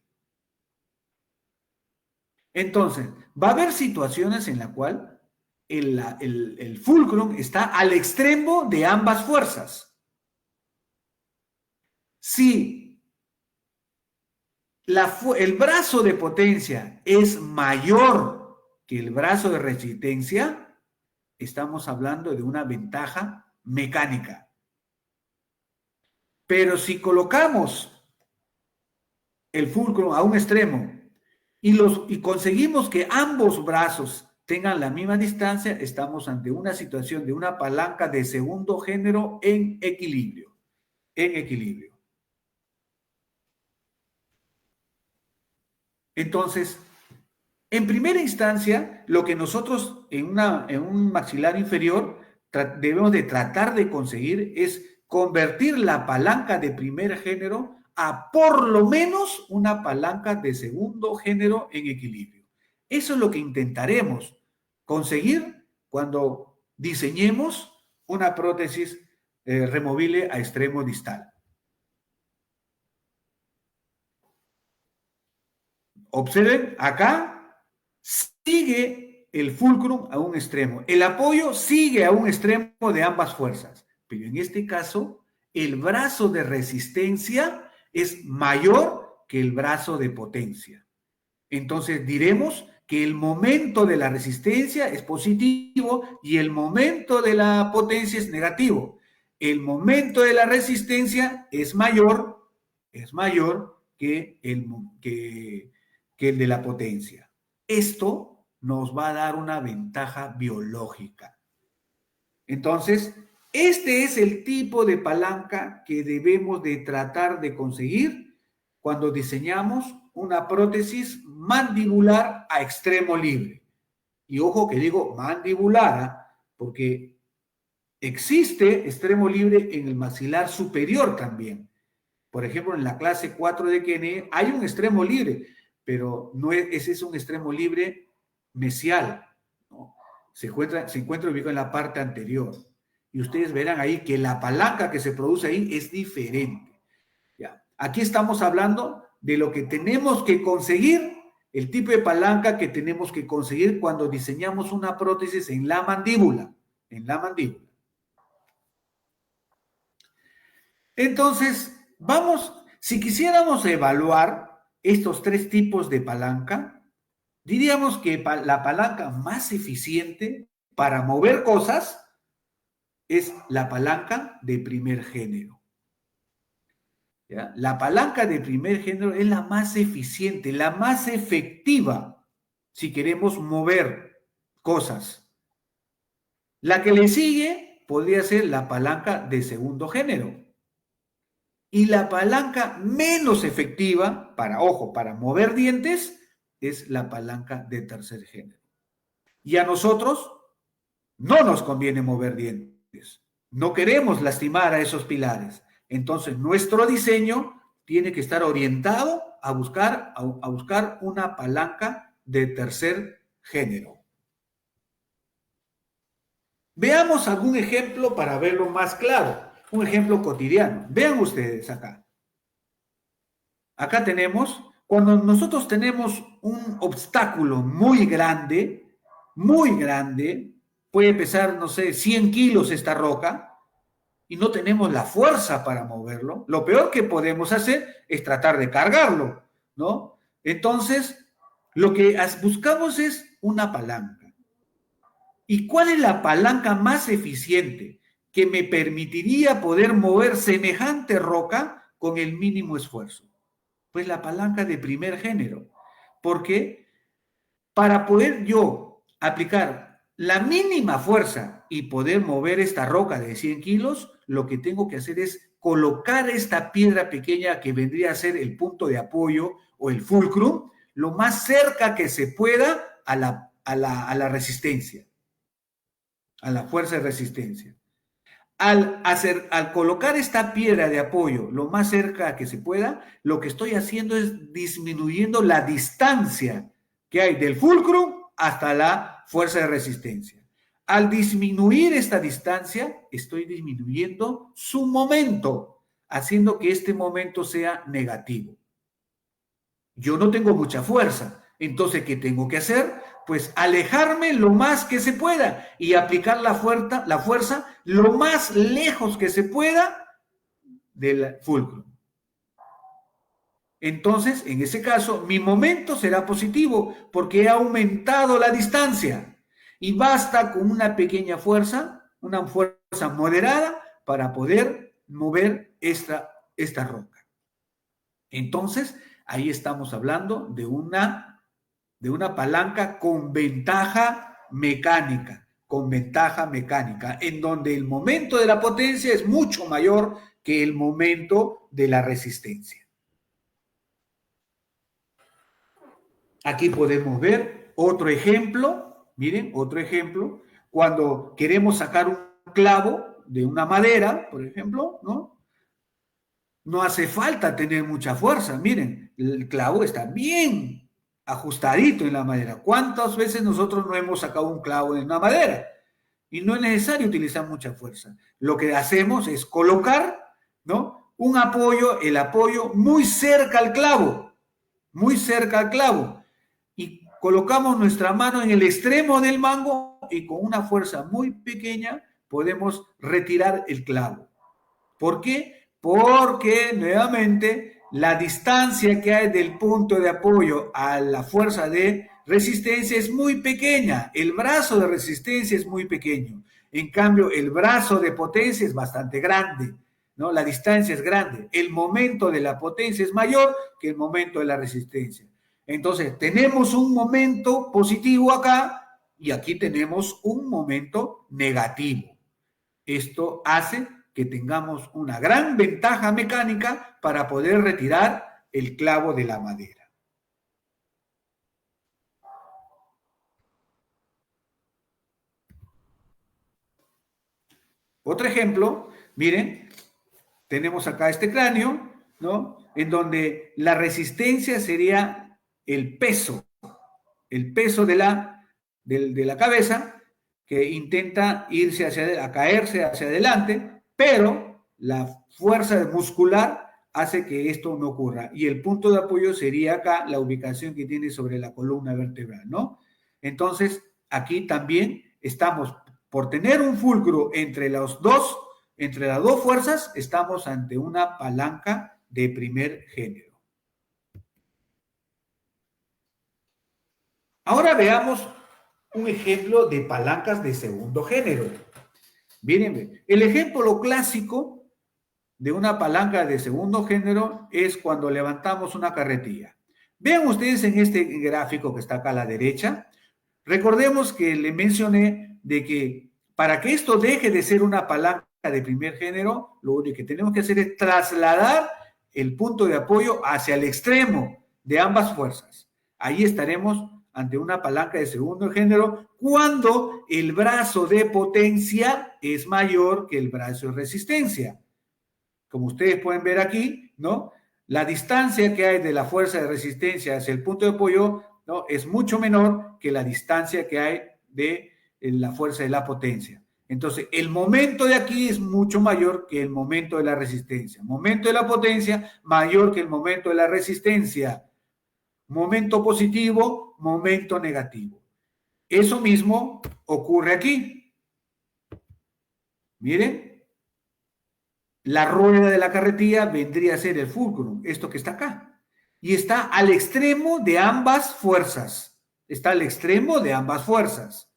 Speaker 1: Entonces, va a haber situaciones en las cuales el fulcrum está al extremo de ambas fuerzas. Si el brazo de potencia es mayor que el brazo de resistencia, estamos hablando de una ventaja mecánica. Pero si colocamos el fulcrum a un extremo y conseguimos que ambos brazos tengan la misma distancia, estamos ante una situación de una palanca de segundo género en equilibrio. En equilibrio. Entonces, en primera instancia, lo que nosotros en un maxilar inferior debemos de tratar de conseguir es convertir la palanca de primer género a por lo menos una palanca de segundo género en equilibrio. Eso es lo que intentaremos conseguir cuando diseñemos una prótesis removible a extremo distal. Observen, acá sigue el fulcrum a un extremo. El apoyo sigue a un extremo de ambas fuerzas. Pero en este caso, el brazo de resistencia es mayor que el brazo de potencia. Entonces diremos que el momento de la resistencia es positivo y el momento de la potencia es negativo. El momento de la resistencia es mayor que el de la potencia. Esto nos va a dar una ventaja biológica. Entonces, este es el tipo de palanca que debemos de tratar de conseguir cuando diseñamos una prótesis mandibular a extremo libre. Y ojo que digo mandibular, porque existe extremo libre en el maxilar superior también. Por ejemplo, en la clase 4 de KNE hay un extremo libre, pero no es, ese es un extremo libre mesial, ¿no? Se encuentra ubicado en la parte anterior. Y ustedes verán ahí que la palanca que se produce ahí es diferente. ¿Ya? Aquí estamos hablando de lo que tenemos que conseguir, el tipo de palanca que tenemos que conseguir cuando diseñamos una prótesis en la mandíbula. En la mandíbula. Entonces, si quisiéramos evaluar estos tres tipos de palanca, diríamos que la palanca más eficiente para mover cosas es la palanca de primer género. ¿Ya? La palanca de primer género es la más eficiente, la más efectiva si queremos mover cosas. La que le sigue podría ser la palanca de segundo género. Y la palanca menos efectiva para mover dientes es la palanca de tercer género. Y a nosotros no nos conviene mover dientes. No queremos lastimar a esos pilares. Entonces, nuestro diseño tiene que estar orientado a buscar una palanca de tercer género. Veamos algún ejemplo para verlo más claro. Un ejemplo cotidiano. Vean ustedes acá. Acá tenemos, cuando nosotros tenemos un obstáculo muy grande, puede pesar, no sé, 100 kilos esta roca, y no tenemos la fuerza para moverlo, lo peor que podemos hacer es tratar de cargarlo, ¿no? Entonces, lo que buscamos es una palanca. ¿Y cuál es la palanca más eficiente que me permitiría poder mover semejante roca con el mínimo esfuerzo? Pues la palanca de primer género. Porque para poder yo aplicar la mínima fuerza y poder mover esta roca de 100 kilos, lo que tengo que hacer es colocar esta piedra pequeña que vendría a ser el punto de apoyo o el fulcrum, lo más cerca que se pueda a la resistencia, a la fuerza de resistencia. Al colocar esta piedra de apoyo lo más cerca que se pueda, lo que estoy haciendo es disminuyendo la distancia que hay del fulcrum hasta la fuerza de resistencia. Al disminuir esta distancia, estoy disminuyendo su momento, haciendo que este momento sea negativo. Yo no tengo mucha fuerza, entonces, ¿qué tengo que hacer? Pues alejarme lo más que se pueda y aplicar la fuerza lo más lejos que se pueda del fulcrum. Entonces, en ese caso, mi momento será positivo porque he aumentado la distancia y basta con una pequeña fuerza, una fuerza moderada para poder mover esta roca. Entonces, ahí estamos hablando de una palanca con ventaja mecánica, en donde el momento de la potencia es mucho mayor que el momento de la resistencia. Aquí podemos ver otro ejemplo, miren, otro ejemplo, cuando queremos sacar un clavo de una madera, por ejemplo, ¿no? No hace falta tener mucha fuerza, miren, el clavo está bien ajustadito en la madera. ¿Cuántas veces nosotros no hemos sacado un clavo en una madera? y no es necesario utilizar mucha fuerza. Lo que hacemos es colocar, ¿no?, un apoyo, el apoyo muy cerca al clavo, y colocamos nuestra mano en el extremo del mango y con una fuerza muy pequeña podemos retirar el clavo. ¿Por qué? Porque nuevamente la distancia que hay del punto de apoyo a la fuerza de resistencia es muy pequeña. El brazo de resistencia es muy pequeño. En cambio, el brazo de potencia es bastante grande, ¿no? La distancia es grande. El momento de la potencia es mayor que el momento de la resistencia. Entonces, tenemos un momento positivo acá y aquí tenemos un momento negativo. Esto hace que tengamos una gran ventaja mecánica para poder retirar el clavo de la madera. Otro ejemplo, miren, tenemos acá este cráneo, ¿no?, en donde la resistencia sería el peso de la cabeza, que intenta irse a caerse hacia adelante, pero la fuerza muscular hace que esto no ocurra. Y el punto de apoyo sería acá la ubicación que tiene sobre la columna vertebral, ¿no? Entonces, aquí también estamos, por tener un fulcro entre las dos fuerzas, estamos ante una palanca de primer género. Ahora veamos un ejemplo de palancas de segundo género. Miren, el ejemplo clásico de una palanca de segundo género es cuando levantamos una carretilla. Vean ustedes en este gráfico que está acá a la derecha, recordemos que le mencioné de que para que esto deje de ser una palanca de primer género, lo único que tenemos que hacer es trasladar el punto de apoyo hacia el extremo de ambas fuerzas. Ahí estaremos ante una palanca de segundo género cuando el brazo de potencia es mayor que el brazo de resistencia. Como ustedes pueden ver aquí, ¿no?, la distancia que hay de la fuerza de resistencia hacia el punto de apoyo, ¿no?, es mucho menor que la distancia que hay de la fuerza de la potencia. Entonces, el momento de aquí es mucho mayor que el momento de la resistencia. Momento de la potencia mayor que el momento de la resistencia. Momento positivo, momento negativo. Eso mismo ocurre aquí. Miren, la rueda de la carretilla vendría a ser el fulcrum, esto que está acá. Y está al extremo de ambas fuerzas. Está al extremo de ambas fuerzas.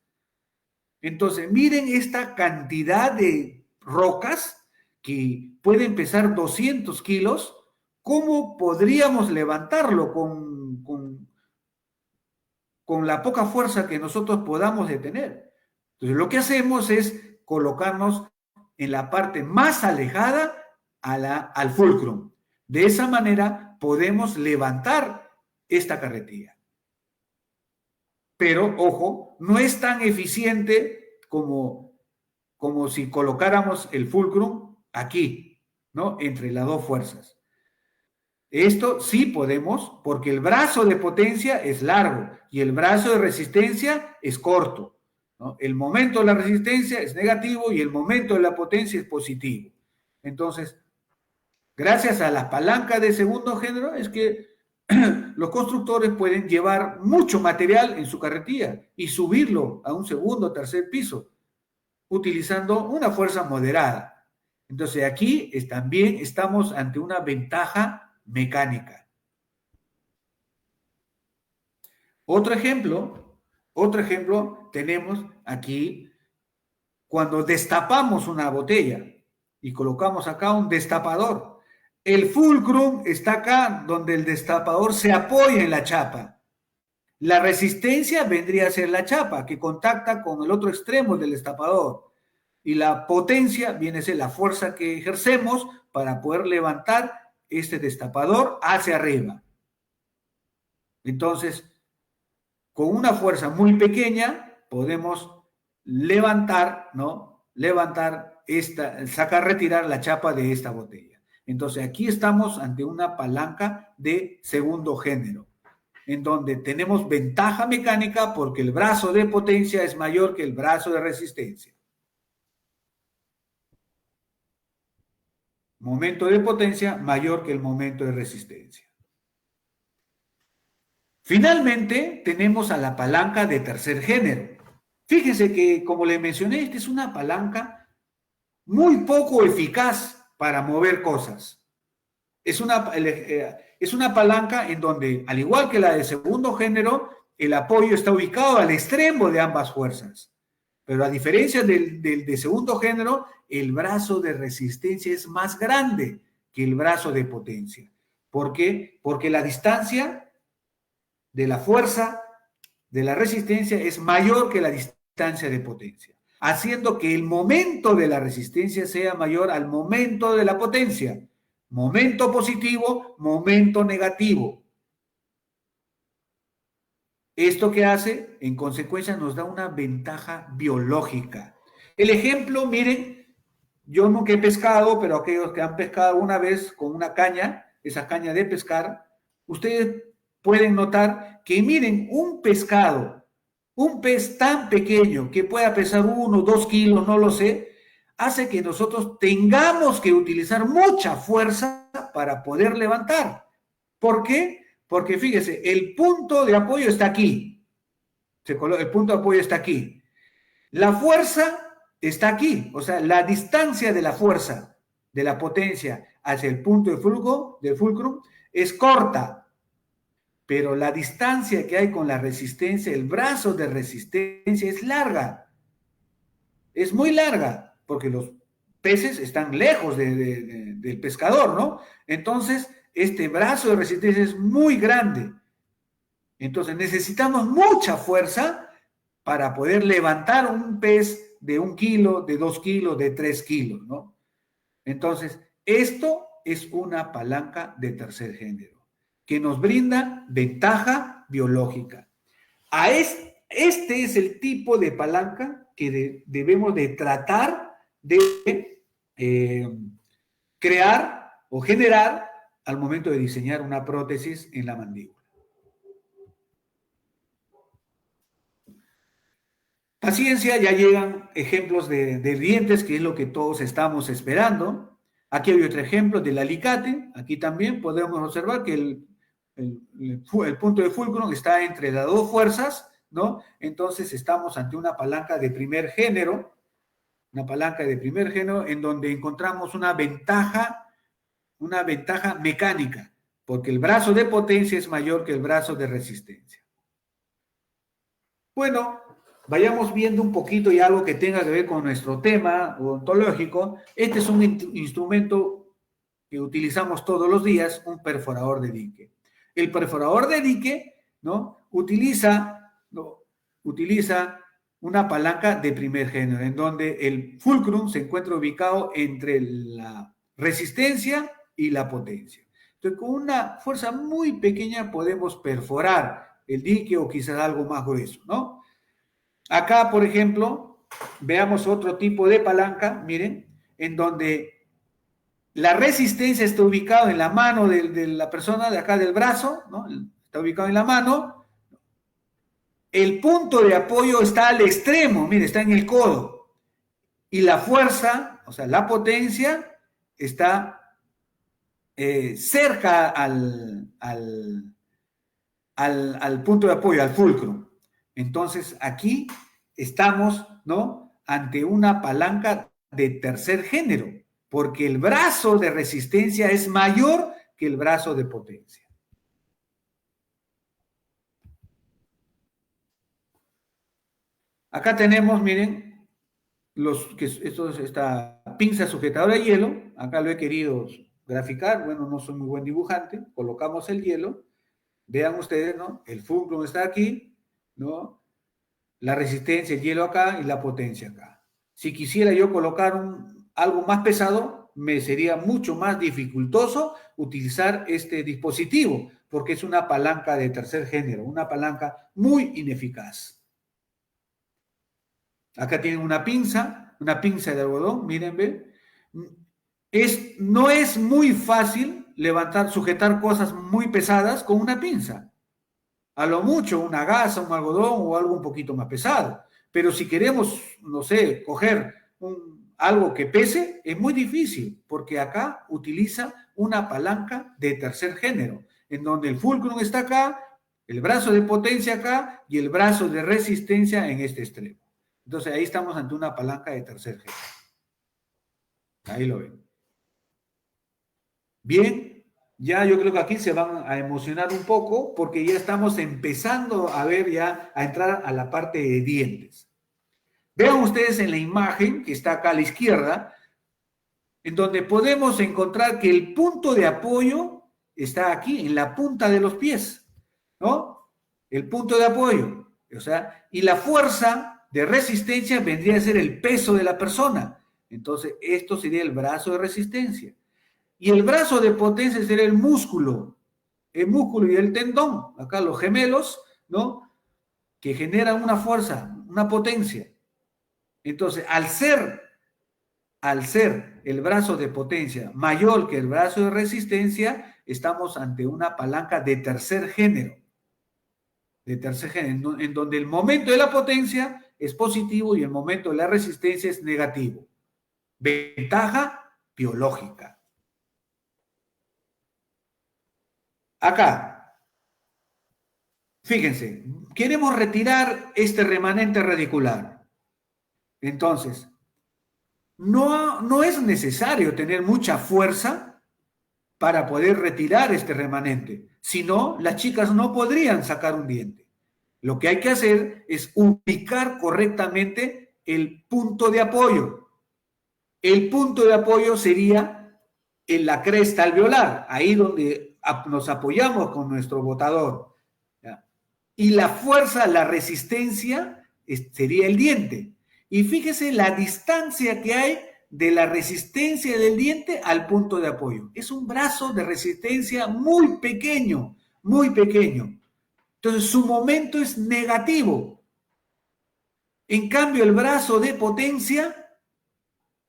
Speaker 1: Entonces, miren esta cantidad de rocas que pueden pesar 200 kilos. ¿Cómo podríamos levantarlo con la poca fuerza que nosotros podamos detener? Entonces, lo que hacemos es colocarnos en la parte más alejada al fulcrum. De esa manera podemos levantar esta carretilla. Pero, ojo, no es tan eficiente como si colocáramos el fulcrum aquí, ¿no?, entre las dos fuerzas. Esto sí podemos, porque el brazo de potencia es largo y el brazo de resistencia es corto, ¿no? El momento de la resistencia es negativo y el momento de la potencia es positivo. Entonces, gracias a las palancas de segundo género es que los constructores pueden llevar mucho material en su carretilla y subirlo a un segundo o tercer piso, utilizando una fuerza moderada. Entonces, aquí también estamos ante una ventaja mecánica. Otro ejemplo tenemos aquí cuando destapamos una botella y colocamos acá un destapador. El fulcrum está acá donde el destapador se apoya en la chapa. La resistencia vendría a ser la chapa que contacta con el otro extremo del destapador. Y la potencia viene a ser la fuerza que ejercemos para poder levantar este destapador hacia arriba. Entonces, con una fuerza muy pequeña podemos levantar, ¿no?, retirar la chapa de esta botella. Entonces, aquí estamos ante una palanca de segundo género, en donde tenemos ventaja mecánica porque el brazo de potencia es mayor que el brazo de resistencia. momento de potencia mayor que el momento de resistencia. Finalmente, tenemos a la palanca de tercer género. Fíjense que, como le mencioné, esta es una palanca muy poco eficaz para mover cosas. Es una palanca en donde, al igual que la de segundo género, el apoyo está ubicado al extremo de ambas fuerzas. Pero a diferencia del de segundo género, el brazo de resistencia es más grande que el brazo de potencia. ¿Por qué? Porque la distancia de la fuerza de la resistencia es mayor que la distancia de potencia, haciendo que el momento de la resistencia sea mayor al momento de la potencia. Momento positivo, momento negativo. ¿Esto qué hace? En consecuencia nos da una ventaja biológica. El ejemplo, miren, yo nunca he pescado, pero aquellos que han pescado una vez con una caña, esa caña de pescar, ustedes pueden notar que miren, un pescado, un pez tan pequeño que pueda pesar 1 o 2 kilos, no lo sé, hace que nosotros tengamos que utilizar mucha fuerza para poder levantar. ¿Por qué? Porque fíjese, el punto de apoyo está aquí. El punto de apoyo está aquí. La fuerza está aquí. O sea, la distancia de la fuerza, de la potencia hacia el punto de fulcrum, es corta. Pero la distancia que hay con la resistencia, el brazo de resistencia es larga. Es muy larga, porque los peces están lejos del pescador, ¿no? Entonces, este brazo de resistencia es muy grande. Entonces, necesitamos mucha fuerza para poder levantar un pez de 1 kilo, de 2 kilos, de 3 kilos, ¿no? Entonces, esto es una palanca de tercer género que nos brinda ventaja biológica. Este es el tipo de palanca que debemos de tratar de crear o generar al momento de diseñar una prótesis en la mandíbula. Paciencia, ya llegan ejemplos de dientes, que es lo que todos estamos esperando. Aquí hay otro ejemplo del alicate. Aquí también podemos observar que el punto de fulcrum está entre las dos fuerzas, ¿no? Entonces estamos ante una palanca de primer género, en donde encontramos una ventaja mecánica, porque el brazo de potencia es mayor que el brazo de resistencia. Bueno, vayamos viendo un poquito y algo que tenga que ver con nuestro tema odontológico. Este es un instrumento que utilizamos todos los días, un perforador de dique. El perforador de dique, ¿no? utiliza una palanca de primer género, en donde el fulcrum se encuentra ubicado entre la resistencia y la potencia. Entonces, con una fuerza muy pequeña podemos perforar el dique o quizás algo más grueso, ¿no? Acá, por ejemplo, veamos otro tipo de palanca, miren, en donde la resistencia está ubicada en la mano de la persona, de acá del brazo, ¿no? Está ubicado en la mano. El punto de apoyo está al extremo, mire, está en el codo. Y la fuerza, o sea, la potencia, está cerca al punto de apoyo, al fulcrum. Entonces, aquí estamos, ¿no? ante una palanca de tercer género, porque el brazo de resistencia es mayor que el brazo de potencia. Acá tenemos, miren, esta pinza sujetadora de hielo. Acá lo he querido graficar. Bueno, no soy muy buen dibujante. Colocamos el hielo. Vean ustedes, ¿no? El fulcrum está aquí, ¿no? La resistencia, el hielo acá y la potencia acá. Si quisiera yo colocar algo más pesado, me sería mucho más dificultoso utilizar este dispositivo, porque es una palanca de tercer género, una palanca muy ineficaz. Acá tienen una pinza de algodón, miren, ¿ven? No es muy fácil sujetar cosas muy pesadas con una pinza. A lo mucho una gasa, un algodón o algo un poquito más pesado. Pero si queremos, no sé, coger algo que pese es muy difícil, porque acá utiliza una palanca de tercer género, en donde el fulcrum está acá, el brazo de potencia acá y el brazo de resistencia en este extremo. Entonces ahí estamos ante una palanca de tercer género. Ahí lo ven. Bien, ya yo creo que aquí se van a emocionar un poco porque ya estamos empezando a ver ya, a entrar a la parte de dientes. Vean ustedes en la imagen que está acá a la izquierda, en donde podemos encontrar que el punto de apoyo está aquí, en la punta de los pies, ¿no? El punto de apoyo, o sea, y la fuerza de resistencia vendría a ser el peso de la persona. Entonces, esto sería el brazo de resistencia. Y el brazo de potencia sería el músculo y el tendón, acá los gemelos, ¿no? Que generan una fuerza, una potencia. Entonces, al ser el brazo de potencia mayor que el brazo de resistencia, estamos ante una palanca de tercer género, en donde el momento de la potencia es positivo y el momento de la resistencia es negativo. Ventaja biológica. Acá, fíjense, queremos retirar este remanente radicular. Entonces, no es necesario tener mucha fuerza para poder retirar este remanente. Si no, las chicas no podrían sacar un diente. Lo que hay que hacer es ubicar correctamente el punto de apoyo. El punto de apoyo sería en la cresta alveolar, ahí donde nos apoyamos con nuestro botador. ¿Ya? Y la fuerza, la resistencia, sería el diente. Y fíjese la distancia que hay de la resistencia del diente al punto de apoyo. Es un brazo de resistencia muy pequeño, muy pequeño. Entonces su momento es negativo. En cambio, el brazo de potencia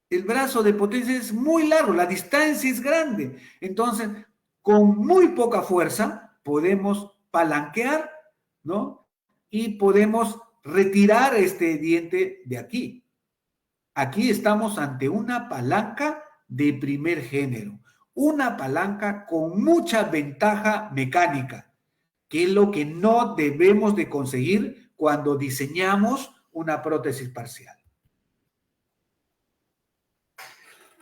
Speaker 1: es muy largo, la distancia es grande. Entonces, con muy poca fuerza podemos palanquear, ¿no? Y podemos retirar este diente de aquí. Aquí estamos ante una palanca de primer género, una palanca con mucha ventaja mecánica, que es lo que no debemos de conseguir cuando diseñamos una prótesis parcial.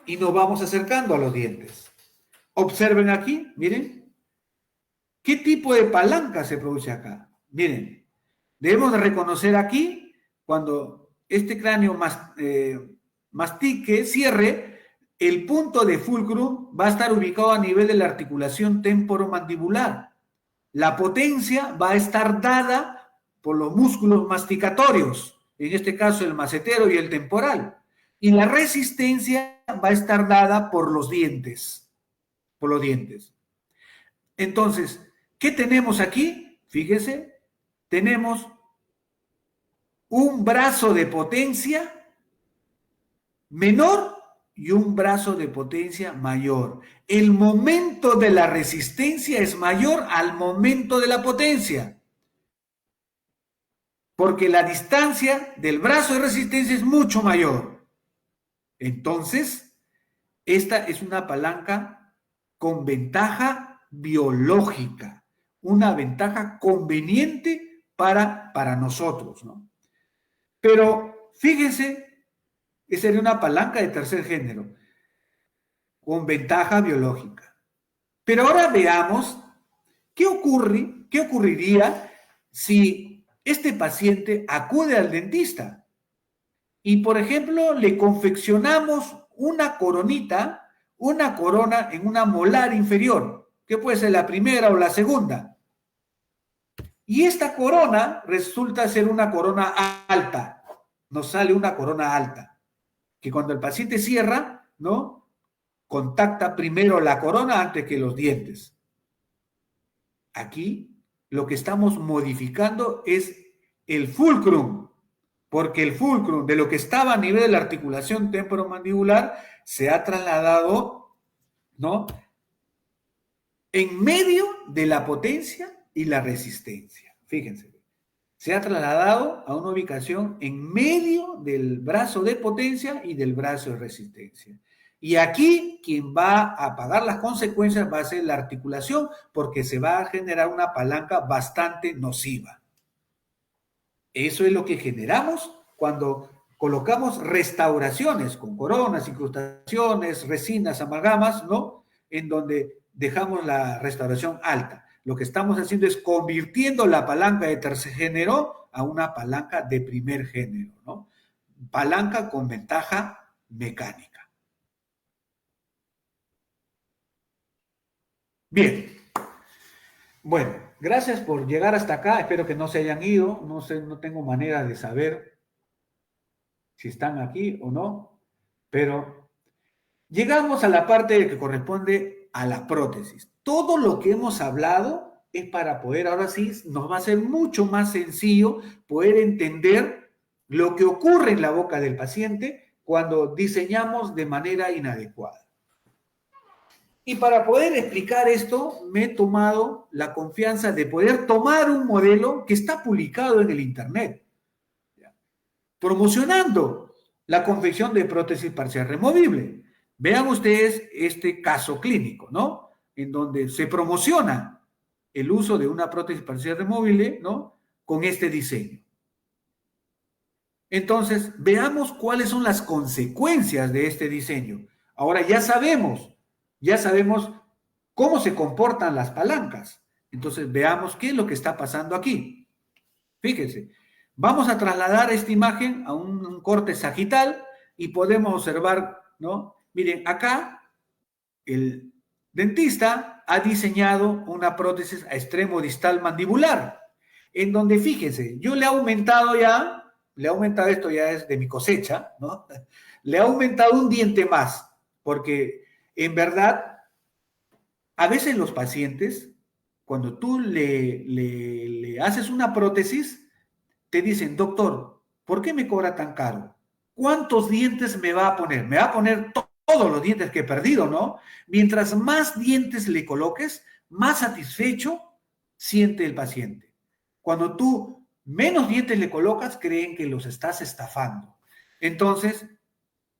Speaker 1: Y nos vamos acercando a los dientes. Observen aquí, miren, ¿qué tipo de palanca se produce acá? Miren, debemos de reconocer aquí, cuando este cráneo mastique, cierre, el punto de fulcrum va a estar ubicado a nivel de la articulación temporomandibular. La potencia va a estar dada por los músculos masticatorios, en este caso el macetero y el temporal. Y la resistencia va a estar dada por los dientes. Por los dientes. Entonces, ¿qué tenemos aquí? Fíjese, tenemos un brazo de potencia menor y un brazo de potencia mayor. El momento de la resistencia es mayor al momento de la potencia, porque la distancia del brazo de resistencia es mucho mayor. Entonces, esta es una palanca con ventaja biológica, una ventaja conveniente para nosotros, ¿no? Pero fíjense, esa sería una palanca de tercer género, con ventaja biológica. Pero ahora veamos qué ocurriría si este paciente acude al dentista y, por ejemplo, le confeccionamos una coronita, una corona en una molar inferior, que puede ser la primera o la segunda. Y esta corona resulta ser una corona alta, nos sale una corona alta, que cuando el paciente cierra, ¿no? Contacta primero la corona antes que los dientes. Aquí lo que estamos modificando es el fulcrum, porque el fulcrum de lo que estaba a nivel de la articulación temporomandibular se ha trasladado, ¿no? En medio de la potencia y la resistencia. Fíjense, se ha trasladado a una ubicación en medio del brazo de potencia y del brazo de resistencia. Y aquí quien va a pagar las consecuencias va a ser la articulación, porque se va a generar una palanca bastante nociva. Eso es lo que generamos cuando colocamos restauraciones con coronas, incrustaciones, resinas, amalgamas, ¿no? En donde dejamos la restauración alta. Lo que estamos haciendo es convirtiendo la palanca de tercer género a una palanca de primer género, ¿no? Palanca con ventaja mecánica. Bien. Bueno, gracias por llegar hasta acá. Espero que no se hayan ido. No sé, no tengo manera de saber si están aquí o no, pero llegamos a la parte que corresponde a la prótesis. Todo lo que hemos hablado es para poder, ahora sí, nos va a ser mucho más sencillo poder entender lo que ocurre en la boca del paciente cuando diseñamos de manera inadecuada. Y para poder explicar esto, me he tomado la confianza de poder tomar un modelo que está publicado en el Internet, promocionando la confección de prótesis parcial removible. Vean ustedes este caso clínico, ¿no? En donde se promociona el uso de una prótesis parcial removible, ¿no? Con este diseño. Entonces, veamos cuáles son las consecuencias de este diseño. Ahora ya sabemos cómo se comportan las palancas. Entonces, veamos qué es lo que está pasando aquí. Fíjense, vamos a trasladar esta imagen a un corte sagital y podemos observar, ¿no? Miren, acá el dentista ha diseñado una prótesis a extremo distal mandibular, en donde, fíjense, yo le he aumentado esto ya es de mi cosecha, ¿no? Le he aumentado un diente más, porque en verdad, a veces los pacientes, cuando tú le haces una prótesis, te dicen, doctor, ¿por qué me cobra tan caro? ¿Cuántos dientes me va a poner? Me va a poner todos los dientes que he perdido, ¿no? Mientras más dientes le coloques, más satisfecho siente el paciente. Cuando tú menos dientes le colocas, creen que los estás estafando. Entonces,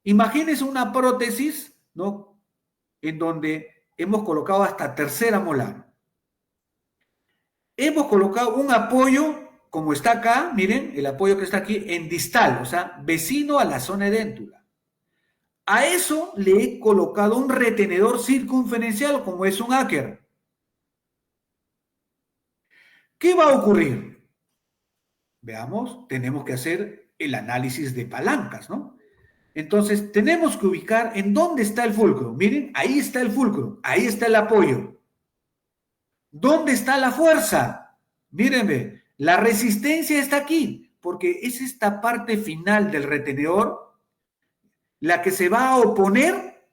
Speaker 1: imagínense una prótesis, ¿no? En donde hemos colocado hasta tercera molar. Hemos colocado un apoyo, como está acá, miren, el apoyo que está aquí en distal, o sea, vecino a la zona edéntula. A eso le he colocado un retenedor circunferencial, como es un áquer. ¿Qué va a ocurrir? Veamos, tenemos que hacer el análisis de palancas, ¿no? Entonces, tenemos que ubicar en dónde está el fulcro. Miren, ahí está el fulcro, ahí está el apoyo. ¿Dónde está la fuerza? Mírenme, la resistencia está aquí, porque es esta parte final del retenedor la que se va a oponer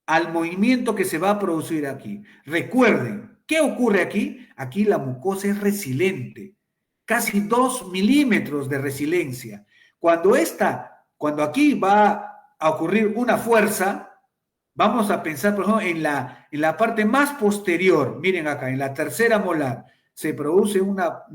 Speaker 1: al movimiento que se va a producir aquí. Recuerden, ¿qué ocurre aquí? Aquí la mucosa es resiliente, casi 2 milímetros de resiliencia. Cuando aquí va a ocurrir una fuerza, vamos a pensar, por ejemplo, en la parte más posterior. Miren acá, en la tercera molar, se produce una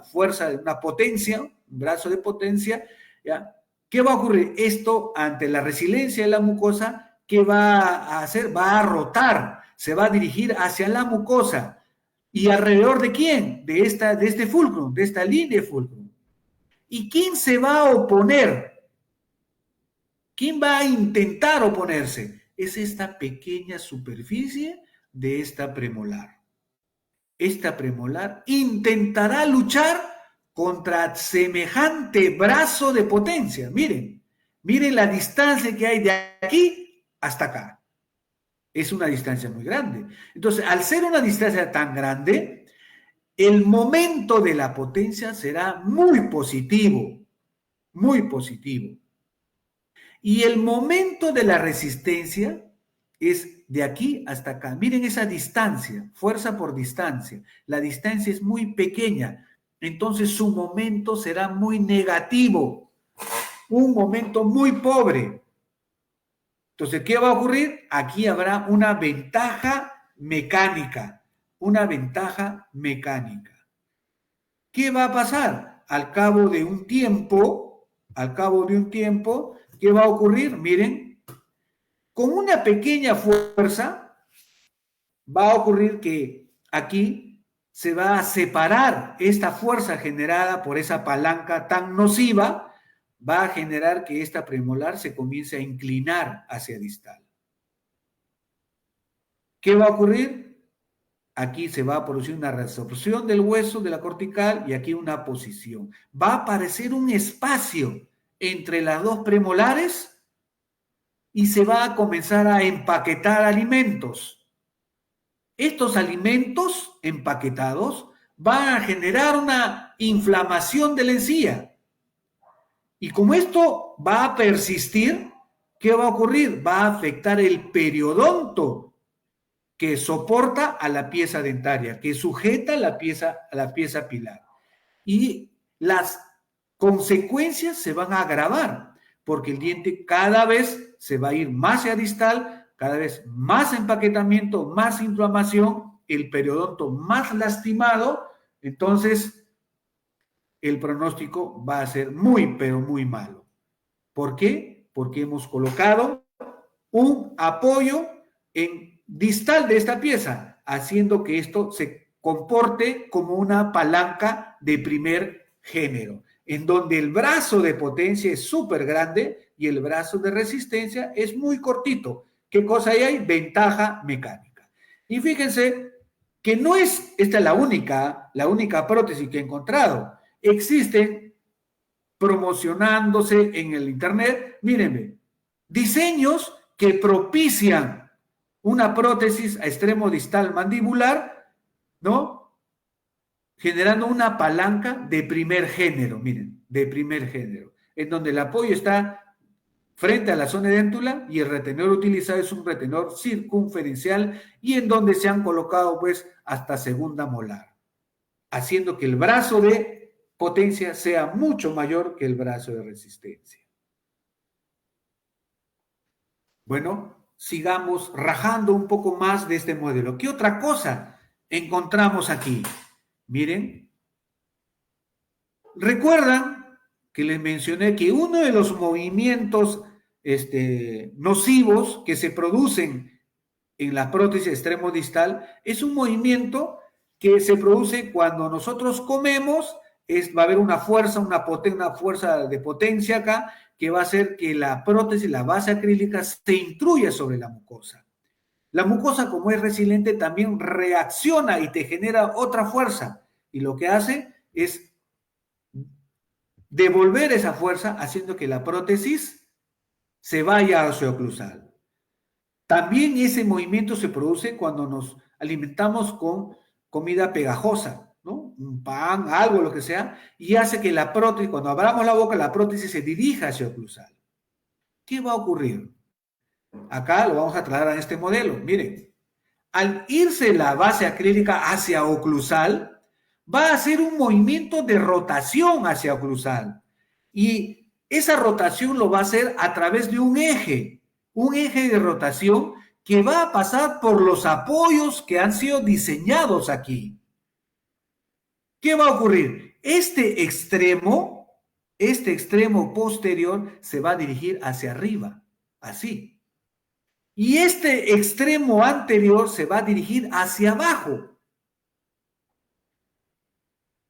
Speaker 1: fuerza, una potencia, un brazo de potencia, ¿ya? ¿Qué va a ocurrir? Esto, ante la resiliencia de la mucosa, ¿qué va a hacer? Va a rotar, se va a dirigir hacia la mucosa. ¿Y alrededor de quién? De este fulcro, de esta línea de fulcro. ¿Y quién se va a oponer? ¿Quién va a intentar oponerse? Es esta pequeña superficie de esta premolar. Esta premolar intentará luchar contra semejante brazo de potencia. Miren, miren la distancia que hay de aquí hasta acá. Es una distancia muy grande. Entonces, al ser una distancia tan grande, el momento de la potencia será muy positivo, muy positivo. Y el momento de la resistencia es de aquí hasta acá. Miren esa distancia, fuerza por distancia. La distancia es muy pequeña, entonces su momento será muy negativo, un momento muy pobre. Entonces, ¿qué va a ocurrir? Aquí habrá una ventaja mecánica, una ventaja mecánica. ¿Qué va a pasar? Al cabo de un tiempo, ¿qué va a ocurrir? Miren, con una pequeña fuerza va a ocurrir que aquí se va a separar esta fuerza generada por esa palanca tan nociva, va a generar que esta premolar se comience a inclinar hacia distal. ¿Qué va a ocurrir? Aquí se va a producir una resorción del hueso de la cortical y aquí una posición. Va a aparecer un espacio entre las dos premolares y se va a comenzar a empaquetar alimentos. Estos alimentos empaquetados van a generar una inflamación de la encía. Y como esto va a persistir, ¿qué va a ocurrir? Va a afectar el periodonto que soporta a la pieza dentaria, que sujeta a la pieza pilar. Y las consecuencias se van a agravar, porque el diente cada vez se va a ir más hacia distal, cada vez más empaquetamiento, más inflamación, el periodonto más lastimado, entonces el pronóstico va a ser muy, pero muy malo. ¿Por qué? Porque hemos colocado un apoyo en distal de esta pieza, haciendo que esto se comporte como una palanca de primer género, en donde el brazo de potencia es súper grande y el brazo de resistencia es muy cortito. ¿Qué cosa hay? Ventaja mecánica. Y fíjense que no es esta la única prótesis que he encontrado. Existen promocionándose en el internet, mírenme, diseños que propician una prótesis a extremo distal mandibular, ¿no? Generando una palanca de primer género, miren, de primer género, en donde el apoyo está frente a la zona de déntula y el retenedor utilizado es un retenedor circunferencial y en donde se han colocado pues hasta segunda molar, haciendo que el brazo de potencia sea mucho mayor que el brazo de resistencia. Bueno, sigamos rajando un poco más de este modelo. ¿Qué otra cosa encontramos aquí? Miren, recuerdan que les mencioné que uno de los movimientos nocivos que se producen en la prótesis extremo distal es un movimiento que se produce cuando nosotros comemos, va a haber una fuerza, una fuerza de potencia acá, que va a hacer que la prótesis, la base acrílica, se intruya sobre la mucosa. La mucosa, como es resiliente, también reacciona y te genera otra fuerza. Y lo que hace es devolver esa fuerza, haciendo que la prótesis se vaya hacia oclusal. También ese movimiento se produce cuando nos alimentamos con comida pegajosa, ¿no? Un pan, algo, lo que sea, y hace que la prótesis, cuando abramos la boca, la prótesis se dirija hacia oclusal. ¿Qué va a ocurrir? Acá lo vamos a trasladar a este modelo. Miren, al irse la base acrílica hacia oclusal, va a hacer un movimiento de rotación hacia oclusal. Y esa rotación lo va a hacer a través de un eje de rotación que va a pasar por los apoyos que han sido diseñados aquí. ¿Qué va a ocurrir? Este extremo posterior se va a dirigir hacia arriba, así. Y este extremo anterior se va a dirigir hacia abajo.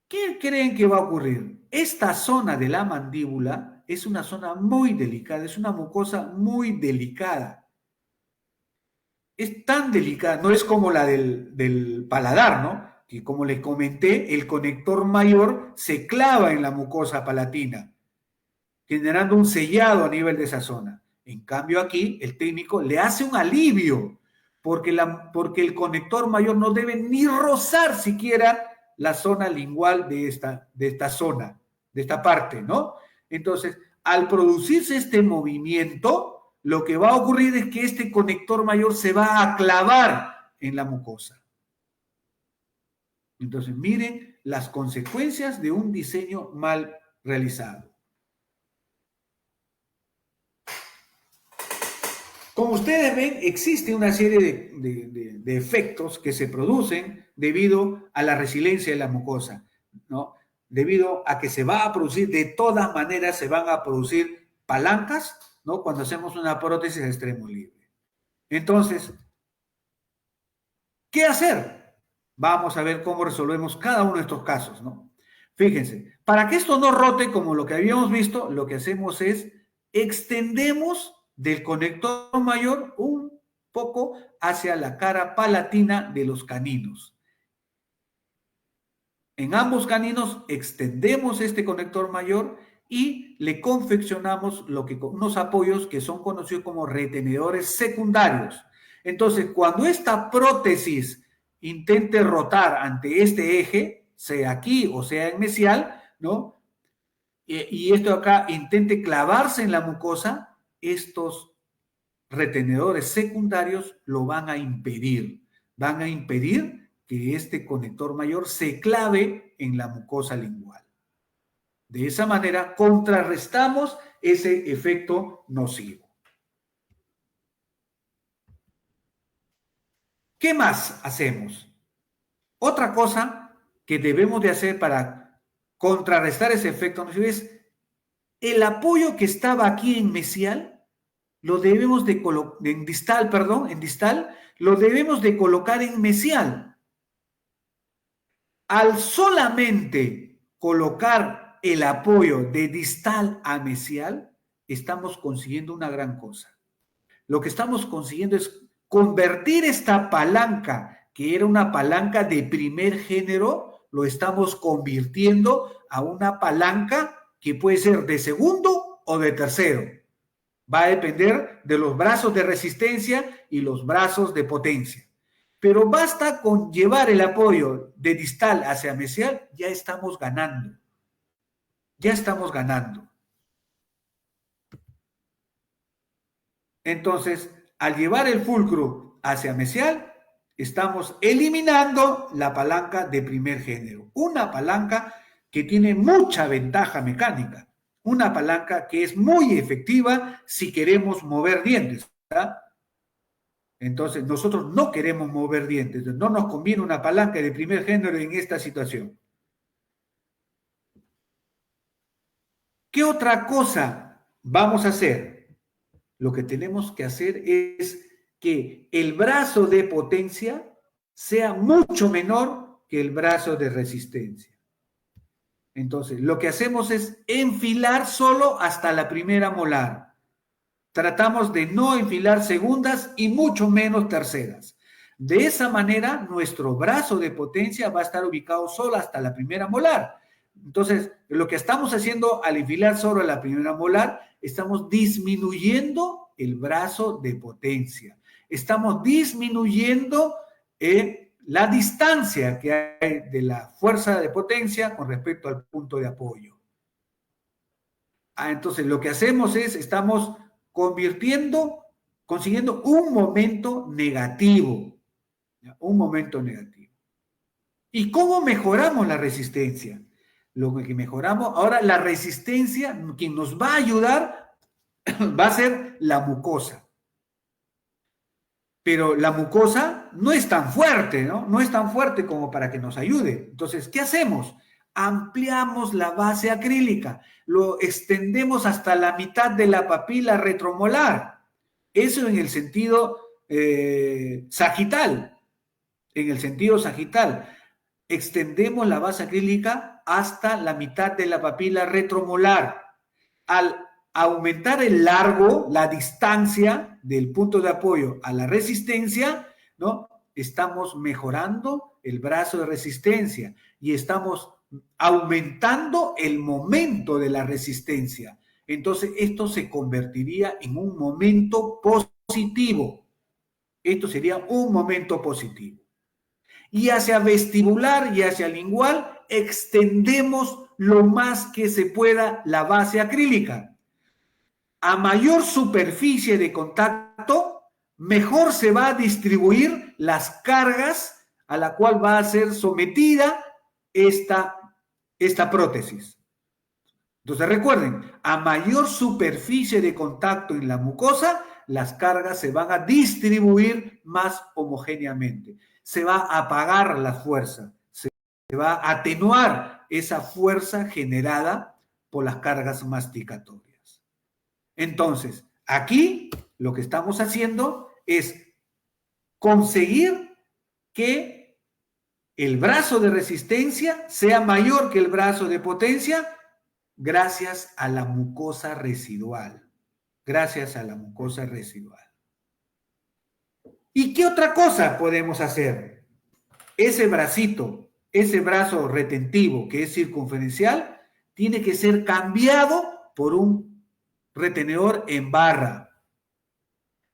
Speaker 1: ¿Qué creen que va a ocurrir? Esta zona de la mandíbula es una zona muy delicada, es una mucosa muy delicada. Es tan delicada, no es como la del paladar, ¿no? Que como les comenté, el conector mayor se clava en la mucosa palatina, generando un sellado a nivel de esa zona. En cambio aquí, el técnico le hace un alivio, porque el conector mayor no debe ni rozar siquiera la zona lingual de esta zona, de esta parte, ¿no? Entonces, al producirse este movimiento, lo que va a ocurrir es que este conector mayor se va a clavar en la mucosa. Entonces, miren las consecuencias de un diseño mal realizado. Como ustedes ven, existe una serie de efectos que se producen debido a la resiliencia de la mucosa, ¿no? debido a que se va a producir, de todas maneras se van a producir palancas, ¿no? Cuando hacemos una prótesis de extremo libre. Entonces, ¿qué hacer? Vamos a ver cómo resolvemos cada uno de estos casos, ¿no? Fíjense, para que esto no rote como lo que habíamos visto, lo que hacemos es extendemos del conector mayor un poco hacia la cara palatina de los caninos. En ambos caninos extendemos este conector mayor y le confeccionamos unos apoyos que son conocidos como retenedores secundarios. Entonces, cuando esta prótesis intente rotar ante este eje, sea aquí o sea en mesial, ¿no? Y esto acá intente clavarse en la mucosa, estos retenedores secundarios lo van a impedir. Van a impedir que este conector mayor se clave en la mucosa lingual. De esa manera contrarrestamos ese efecto nocivo. ¿Qué más hacemos? Otra cosa que debemos de hacer para contrarrestar ese efecto nocivo es el apoyo que estaba aquí en mesial, lo debemos de colocar, en distal, lo debemos de colocar en mesial. Al solamente colocar el apoyo de distal a mesial, estamos consiguiendo una gran cosa. Lo que estamos consiguiendo es convertir esta palanca, que era una palanca de primer género, lo estamos convirtiendo a una palanca que puede ser de segundo o de tercero. Va a depender de los brazos de resistencia y los brazos de potencia. Pero basta con llevar el apoyo de distal hacia mesial, ya estamos ganando. Ya estamos ganando. Entonces, al llevar el fulcro hacia mesial, estamos eliminando la palanca de primer género. Una palanca que tiene mucha ventaja mecánica. Una palanca que es muy efectiva si queremos mover dientes, ¿verdad? Entonces, nosotros no queremos mover dientes, no nos conviene una palanca de primer género en esta situación. ¿Qué otra cosa vamos a hacer? Lo que tenemos que hacer es que el brazo de potencia sea mucho menor que el brazo de resistencia. Entonces, lo que hacemos es enfilar solo hasta la primera molar. Tratamos de no enfilar segundas y mucho menos terceras. De esa manera, nuestro brazo de potencia va a estar ubicado solo hasta la primera molar. Entonces, lo que estamos haciendo al enfilar solo la primera molar, estamos disminuyendo el brazo de potencia. Estamos disminuyendo la distancia que hay de la fuerza de potencia con respecto al punto de apoyo. Entonces, lo que hacemos es, estamos consiguiendo un momento negativo. Un momento negativo. ¿Y cómo mejoramos la resistencia? Lo que mejoramos, ahora la resistencia, quien nos va a ayudar va a ser la mucosa. Pero la mucosa no es tan fuerte, ¿no? No es tan fuerte como para que nos ayude. Entonces, ¿qué hacemos? Ampliamos la base acrílica, lo extendemos hasta la mitad de la papila retromolar. Eso en el sentido sagital. En el sentido sagital. Extendemos la base acrílica hasta la mitad de la papila retromolar. Al aumentar el largo, la distancia del punto de apoyo a la resistencia, ¿no? Estamos mejorando el brazo de resistencia y estamos aumentando el momento de la resistencia. Entonces, esto se convertiría en un momento positivo. Esto sería un momento positivo. Y hacia vestibular y hacia lingual extendemos lo más que se pueda la base acrílica. A mayor superficie de contacto, mejor se va a distribuir las cargas a la cual va a ser sometida esta prótesis. Entonces recuerden, a mayor superficie de contacto en la mucosa, las cargas se van a distribuir más homogéneamente. Se va a apagar la fuerza, se va a atenuar esa fuerza generada por las cargas masticatorias. Entonces, aquí lo que estamos haciendo es conseguir que el brazo de resistencia sea mayor que el brazo de potencia gracias a la mucosa residual. Gracias a la mucosa residual. ¿Y qué otra cosa podemos hacer? Ese bracito, ese brazo retentivo que es circunferencial, tiene que ser cambiado por un retenedor en barra.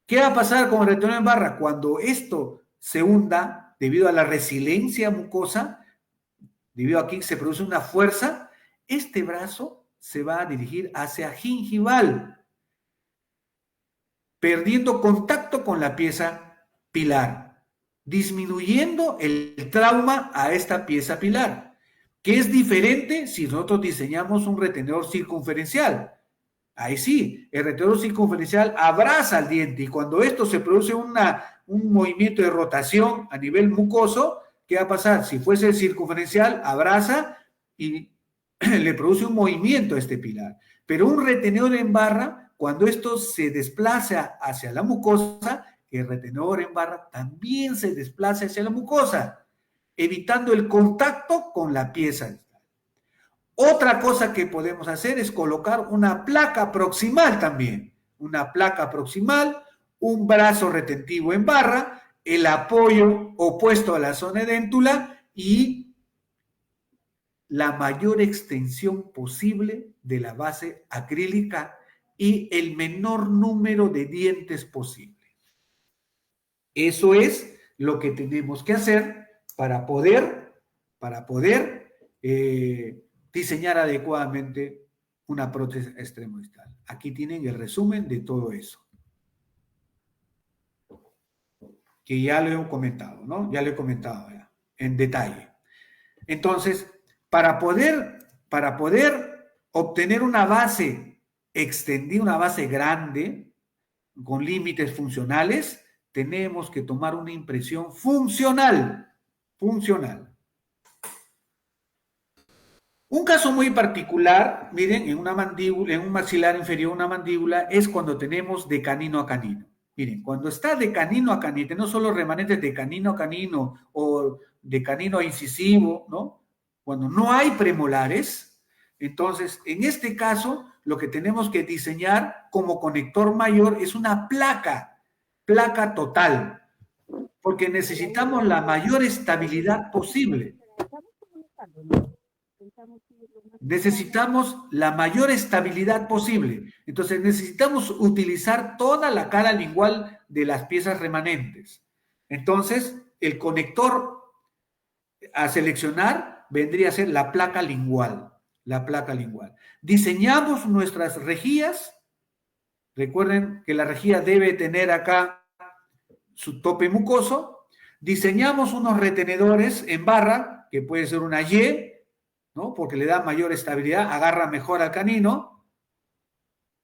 Speaker 1: ¿Qué va a pasar con el retenedor en barra? Cuando esto se hunda, debido a la resiliencia mucosa, debido a que se produce una fuerza, este brazo se va a dirigir hacia gingival, perdiendo contacto con la pieza pilar, disminuyendo el trauma a esta pieza pilar, que es diferente si nosotros diseñamos un retenedor circunferencial. Ahí sí, el retenedor circunferencial abraza al diente y cuando esto se produce un movimiento de rotación a nivel mucoso, ¿qué va a pasar? Si fuese circunferencial, abraza y le produce un movimiento a este pilar. Pero un retenedor en barra, cuando esto se desplaza hacia la mucosa, el retenedor en barra también se desplaza hacia la mucosa, evitando el contacto con la pieza. Otra cosa que podemos hacer es colocar una placa proximal también. Una placa proximal, un brazo retentivo en barra, el apoyo opuesto a la zona edéntula y la mayor extensión posible de la base acrílica y el menor número de dientes posible. Eso es lo que tenemos que hacer para poder diseñar adecuadamente una prótesis extremodistal. Aquí tienen el resumen de todo eso, que ya lo he comentado, ¿no? Ya lo he comentado ya, en detalle. Entonces, para poder obtener una base extendida, una base grande, con límites funcionales, tenemos que tomar una impresión funcional. Un caso muy particular, miren, en una mandíbula, en un maxilar inferior, una mandíbula, es cuando tenemos de canino a canino. Miren, cuando está de canino a canino, no solo remanentes de canino a canino o de canino a incisivo, ¿no? Cuando no hay premolares, entonces, en este caso, lo que tenemos que diseñar como conector mayor es una placa total, porque necesitamos la mayor estabilidad posible. Necesitamos la mayor estabilidad posible. Entonces necesitamos utilizar toda la cara lingual de las piezas remanentes. Entonces, el conector a seleccionar vendría a ser la placa lingual. La placa lingual. Diseñamos nuestras rejillas. Recuerden que la rejilla debe tener acá su tope mucoso. Diseñamos unos retenedores en barra, que puede ser una Y, ¿no? Porque le da mayor estabilidad, agarra mejor al canino.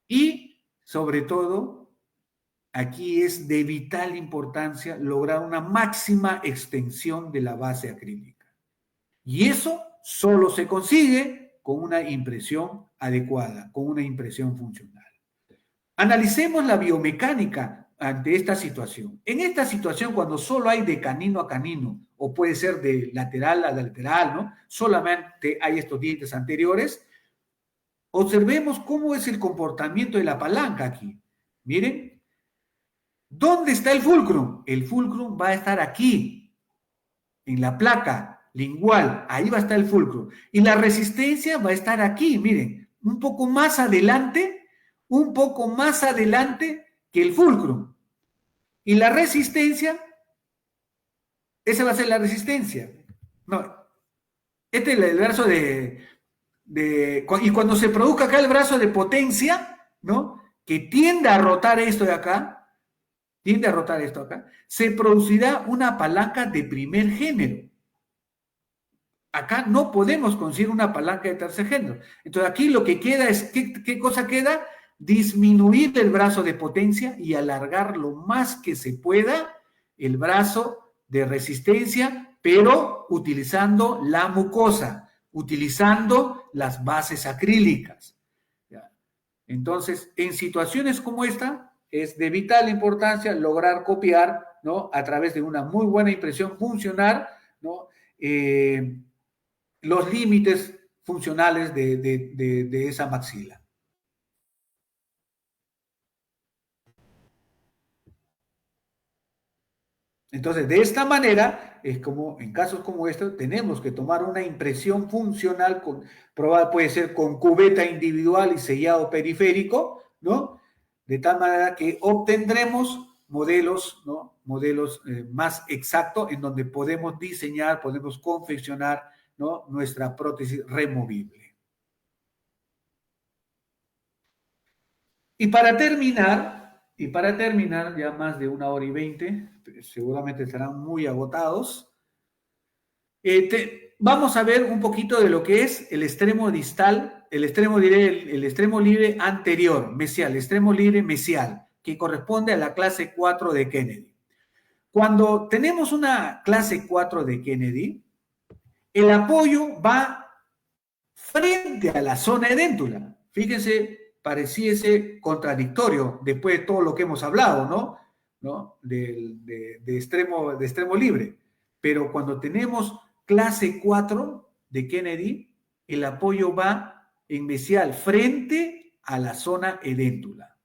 Speaker 1: Y, sobre todo, aquí es de vital importancia lograr una máxima extensión de la base acrílica. Y eso solo se consigue con una impresión adecuada, con una impresión funcional. Analicemos la biomecánica ante esta situación. En esta situación, cuando solo hay de canino a canino, o puede ser de lateral a lateral, ¿no? Solamente hay estos dientes anteriores. Observemos cómo es el comportamiento de la palanca aquí. Miren, ¿dónde está el fulcrum? El fulcrum va a estar aquí, en la placa lingual, ahí va a estar el fulcrum. Y la resistencia va a estar aquí, miren, un poco más adelante que el fulcrum. Y la resistencia, esa va a ser la resistencia. No, este es el brazo y cuando se produzca acá el brazo de potencia, ¿no? Que tiende a rotar esto de acá, se producirá una palanca de primer género. Acá no podemos conseguir una palanca de tercer género. Entonces aquí lo que queda es, ¿qué cosa queda? Disminuir el brazo de potencia y alargar lo más que se pueda el brazo de resistencia, pero utilizando la mucosa, utilizando las bases acrílicas. ¿Ya? Entonces, en situaciones como esta, es de vital importancia lograr copiar, ¿no?, a través de una muy buena impresión funcional, ¿no?, los límites funcionales de esa maxila. Entonces, de esta manera, es como en casos como estos, tenemos que tomar una impresión funcional, puede ser con cubeta individual y sellado periférico, ¿no? De tal manera que obtendremos modelos, ¿no?, modelos más exactos en donde podemos diseñar, podemos confeccionar, ¿no?, nuestra prótesis removible. Y para terminar, ya más de 1 hora y 20, seguramente estarán muy agotados. Vamos a ver un poquito de lo que es el extremo distal, el extremo libre anterior, mesial, el extremo libre mesial, que corresponde a la clase 4 de Kennedy. Cuando tenemos una clase 4 de Kennedy, el apoyo va frente a la zona edéntula. Fíjense, pareciese contradictorio después de todo lo que hemos hablado, ¿no? De extremo libre. Pero cuando tenemos clase 4 de Kennedy, el apoyo va en mesial frente a la zona edéntula.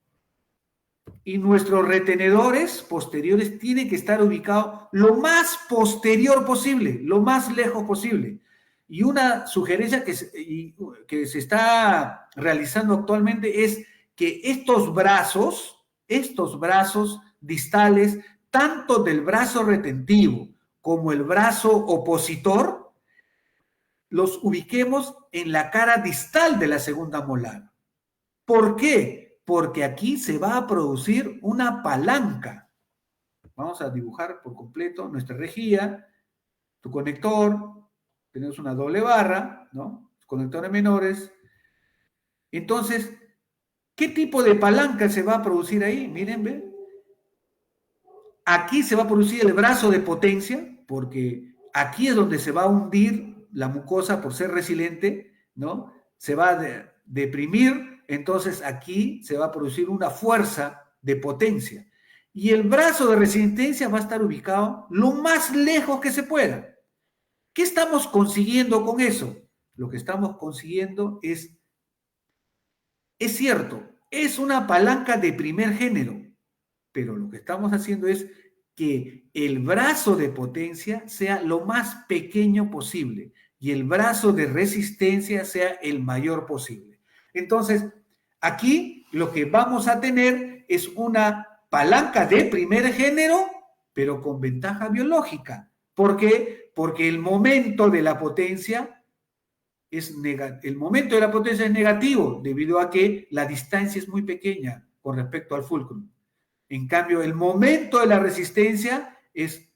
Speaker 1: Y nuestros retenedores posteriores tienen que estar ubicados lo más posterior posible, lo más lejos posible. Y una sugerencia que se está realizando actualmente es que estos brazos distales, tanto del brazo retentivo como el brazo opositor, los ubiquemos en la cara distal de la segunda molar. ¿Por qué? Porque aquí se va a producir una palanca. Vamos a dibujar por completo nuestra rejilla, tu conector, tenemos una doble barra, ¿no? Conectores menores. Entonces, ¿qué tipo de palanca se va a producir ahí? Miren, ¿ven? Aquí se va a producir el brazo de potencia, porque aquí es donde se va a hundir la mucosa por ser resiliente, ¿no? Se va a deprimir, entonces aquí se va a producir una fuerza de potencia. Y el brazo de resistencia va a estar ubicado lo más lejos que se pueda. ¿Qué estamos consiguiendo con eso? Lo que estamos consiguiendo es cierto, es una palanca de primer género, pero lo que estamos haciendo es que el brazo de potencia sea lo más pequeño posible y el brazo de resistencia sea el mayor posible. Entonces, aquí lo que vamos a tener es una palanca de primer género, pero con ventaja biológica. ¿Por qué? Porque el momento de la potencia es negativo debido a que la distancia es muy pequeña con respecto al fulcrum. En cambio, el momento de la resistencia es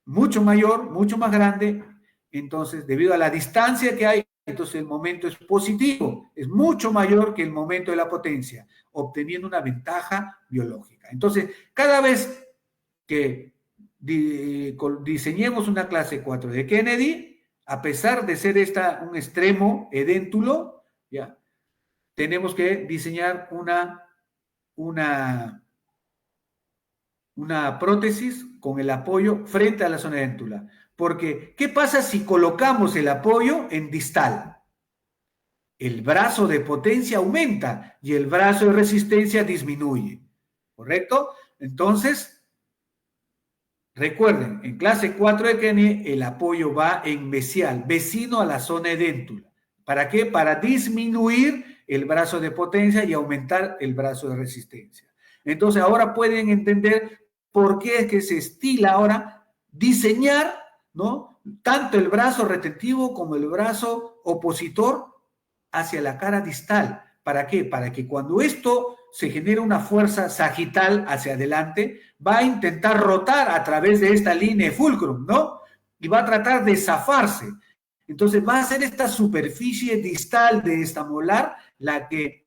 Speaker 1: mucho mayor, mucho más grande. Entonces, debido a la distancia que hay, entonces el momento es positivo, es mucho mayor que el momento de la potencia, obteniendo una ventaja biológica. Entonces, cada vez que diseñemos una clase 4 de Kennedy, a pesar de ser un extremo edéntulo, ¿ya?, tenemos que diseñar una prótesis con el apoyo frente a la zona edéntula. Porque, ¿qué pasa si colocamos el apoyo en distal? El brazo de potencia aumenta y el brazo de resistencia disminuye, ¿correcto? Entonces, recuerden, en clase 4 de Kennedy el apoyo va en mesial, vecino a la zona edéntula. ¿Para qué? Para disminuir el brazo de potencia y aumentar el brazo de resistencia. Entonces, ahora pueden entender por qué es que se estila ahora diseñar, ¿no?, tanto el brazo retentivo como el brazo opositor hacia la cara distal. ¿Para qué? Para que cuando esto se genera una fuerza sagital hacia adelante, va a intentar rotar a través de esta línea de fulcrum, ¿no? Y va a tratar de zafarse. Entonces va a ser esta superficie distal de esta molar la que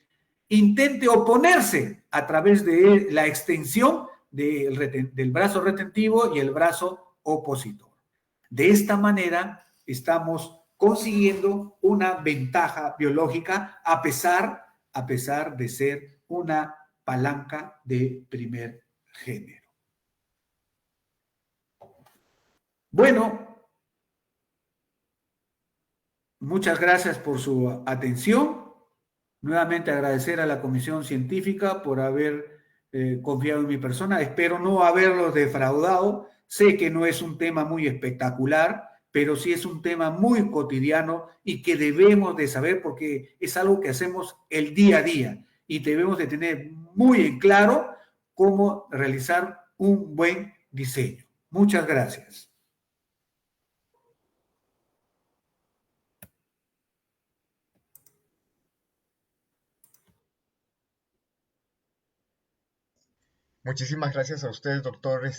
Speaker 1: intente oponerse a través de la extensión del brazo retentivo y el brazo opositor. De esta manera estamos consiguiendo una ventaja biológica a pesar de ser una palanca de primer género. Bueno, muchas gracias por su atención. Nuevamente agradecer a la Comisión Científica por haber confiado en mi persona. Espero no haberlos defraudado. Sé que no es un tema muy espectacular, pero sí es un tema muy cotidiano y que debemos de saber porque es algo que hacemos el día a día y debemos de tener muy en claro cómo realizar un buen diseño. Muchas gracias.
Speaker 2: Muchísimas gracias a usted, doctor,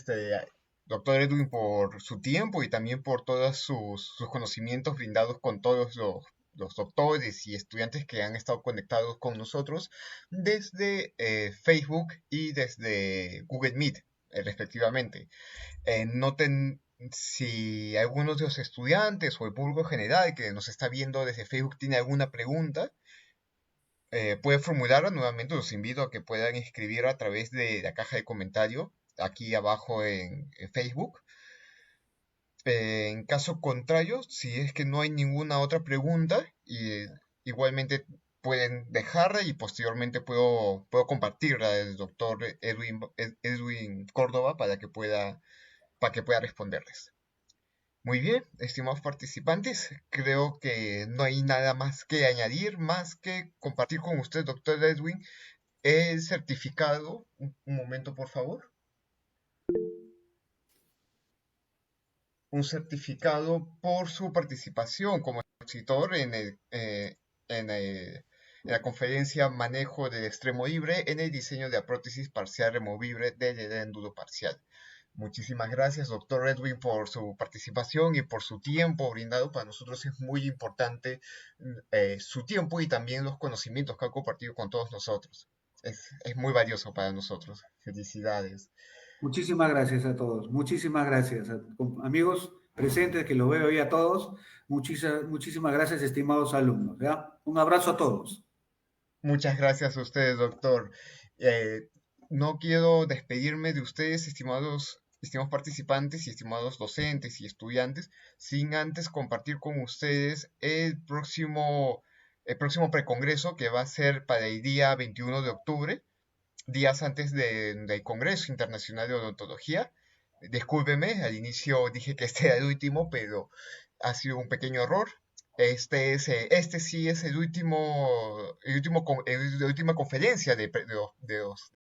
Speaker 2: doctor Edwin, por su tiempo y también por todos sus conocimientos brindados con todos los doctores y estudiantes que han estado conectados con nosotros desde Facebook y desde Google Meet, respectivamente. Noten si algunos de los estudiantes o el público general que nos está viendo desde Facebook tiene alguna pregunta, puede formularlo nuevamente. Los invito a que puedan escribir a través de la caja de comentario aquí abajo en Facebook. En caso contrario, si es que no hay ninguna otra pregunta, igualmente pueden dejarla y posteriormente puedo compartirla del doctor Edwin Córdoba para que pueda responderles. Muy bien, estimados participantes, creo que no hay nada más que añadir, más que compartir con usted, doctor Edwin, el certificado. Un momento, por favor. Un certificado por su participación como expositor en la conferencia Manejo del extremo libre en el diseño de la prótesis parcial removible del edéndulo parcial. Muchísimas gracias, doctor Edwin, por su participación y por su tiempo brindado. Para nosotros es muy importante su tiempo y también los conocimientos que ha compartido con todos nosotros. Es muy valioso para nosotros. Felicidades.
Speaker 1: Muchísimas gracias a todos. Muchísimas gracias. Amigos presentes, que los veo ahí a todos. Muchísimas gracias, estimados alumnos. ¿Ya? Un abrazo a todos.
Speaker 2: Muchas gracias a ustedes, doctor. Eh, no quiero despedirme de ustedes, estimados participantes y estimados docentes y estudiantes, sin antes compartir con ustedes el próximo precongreso que va a ser para el día 21 de octubre, días antes del Congreso Internacional de Odontología. Discúlpeme, al inicio dije que este era el último, pero ha sido un pequeño error. Este sí es el último, la última conferencia de los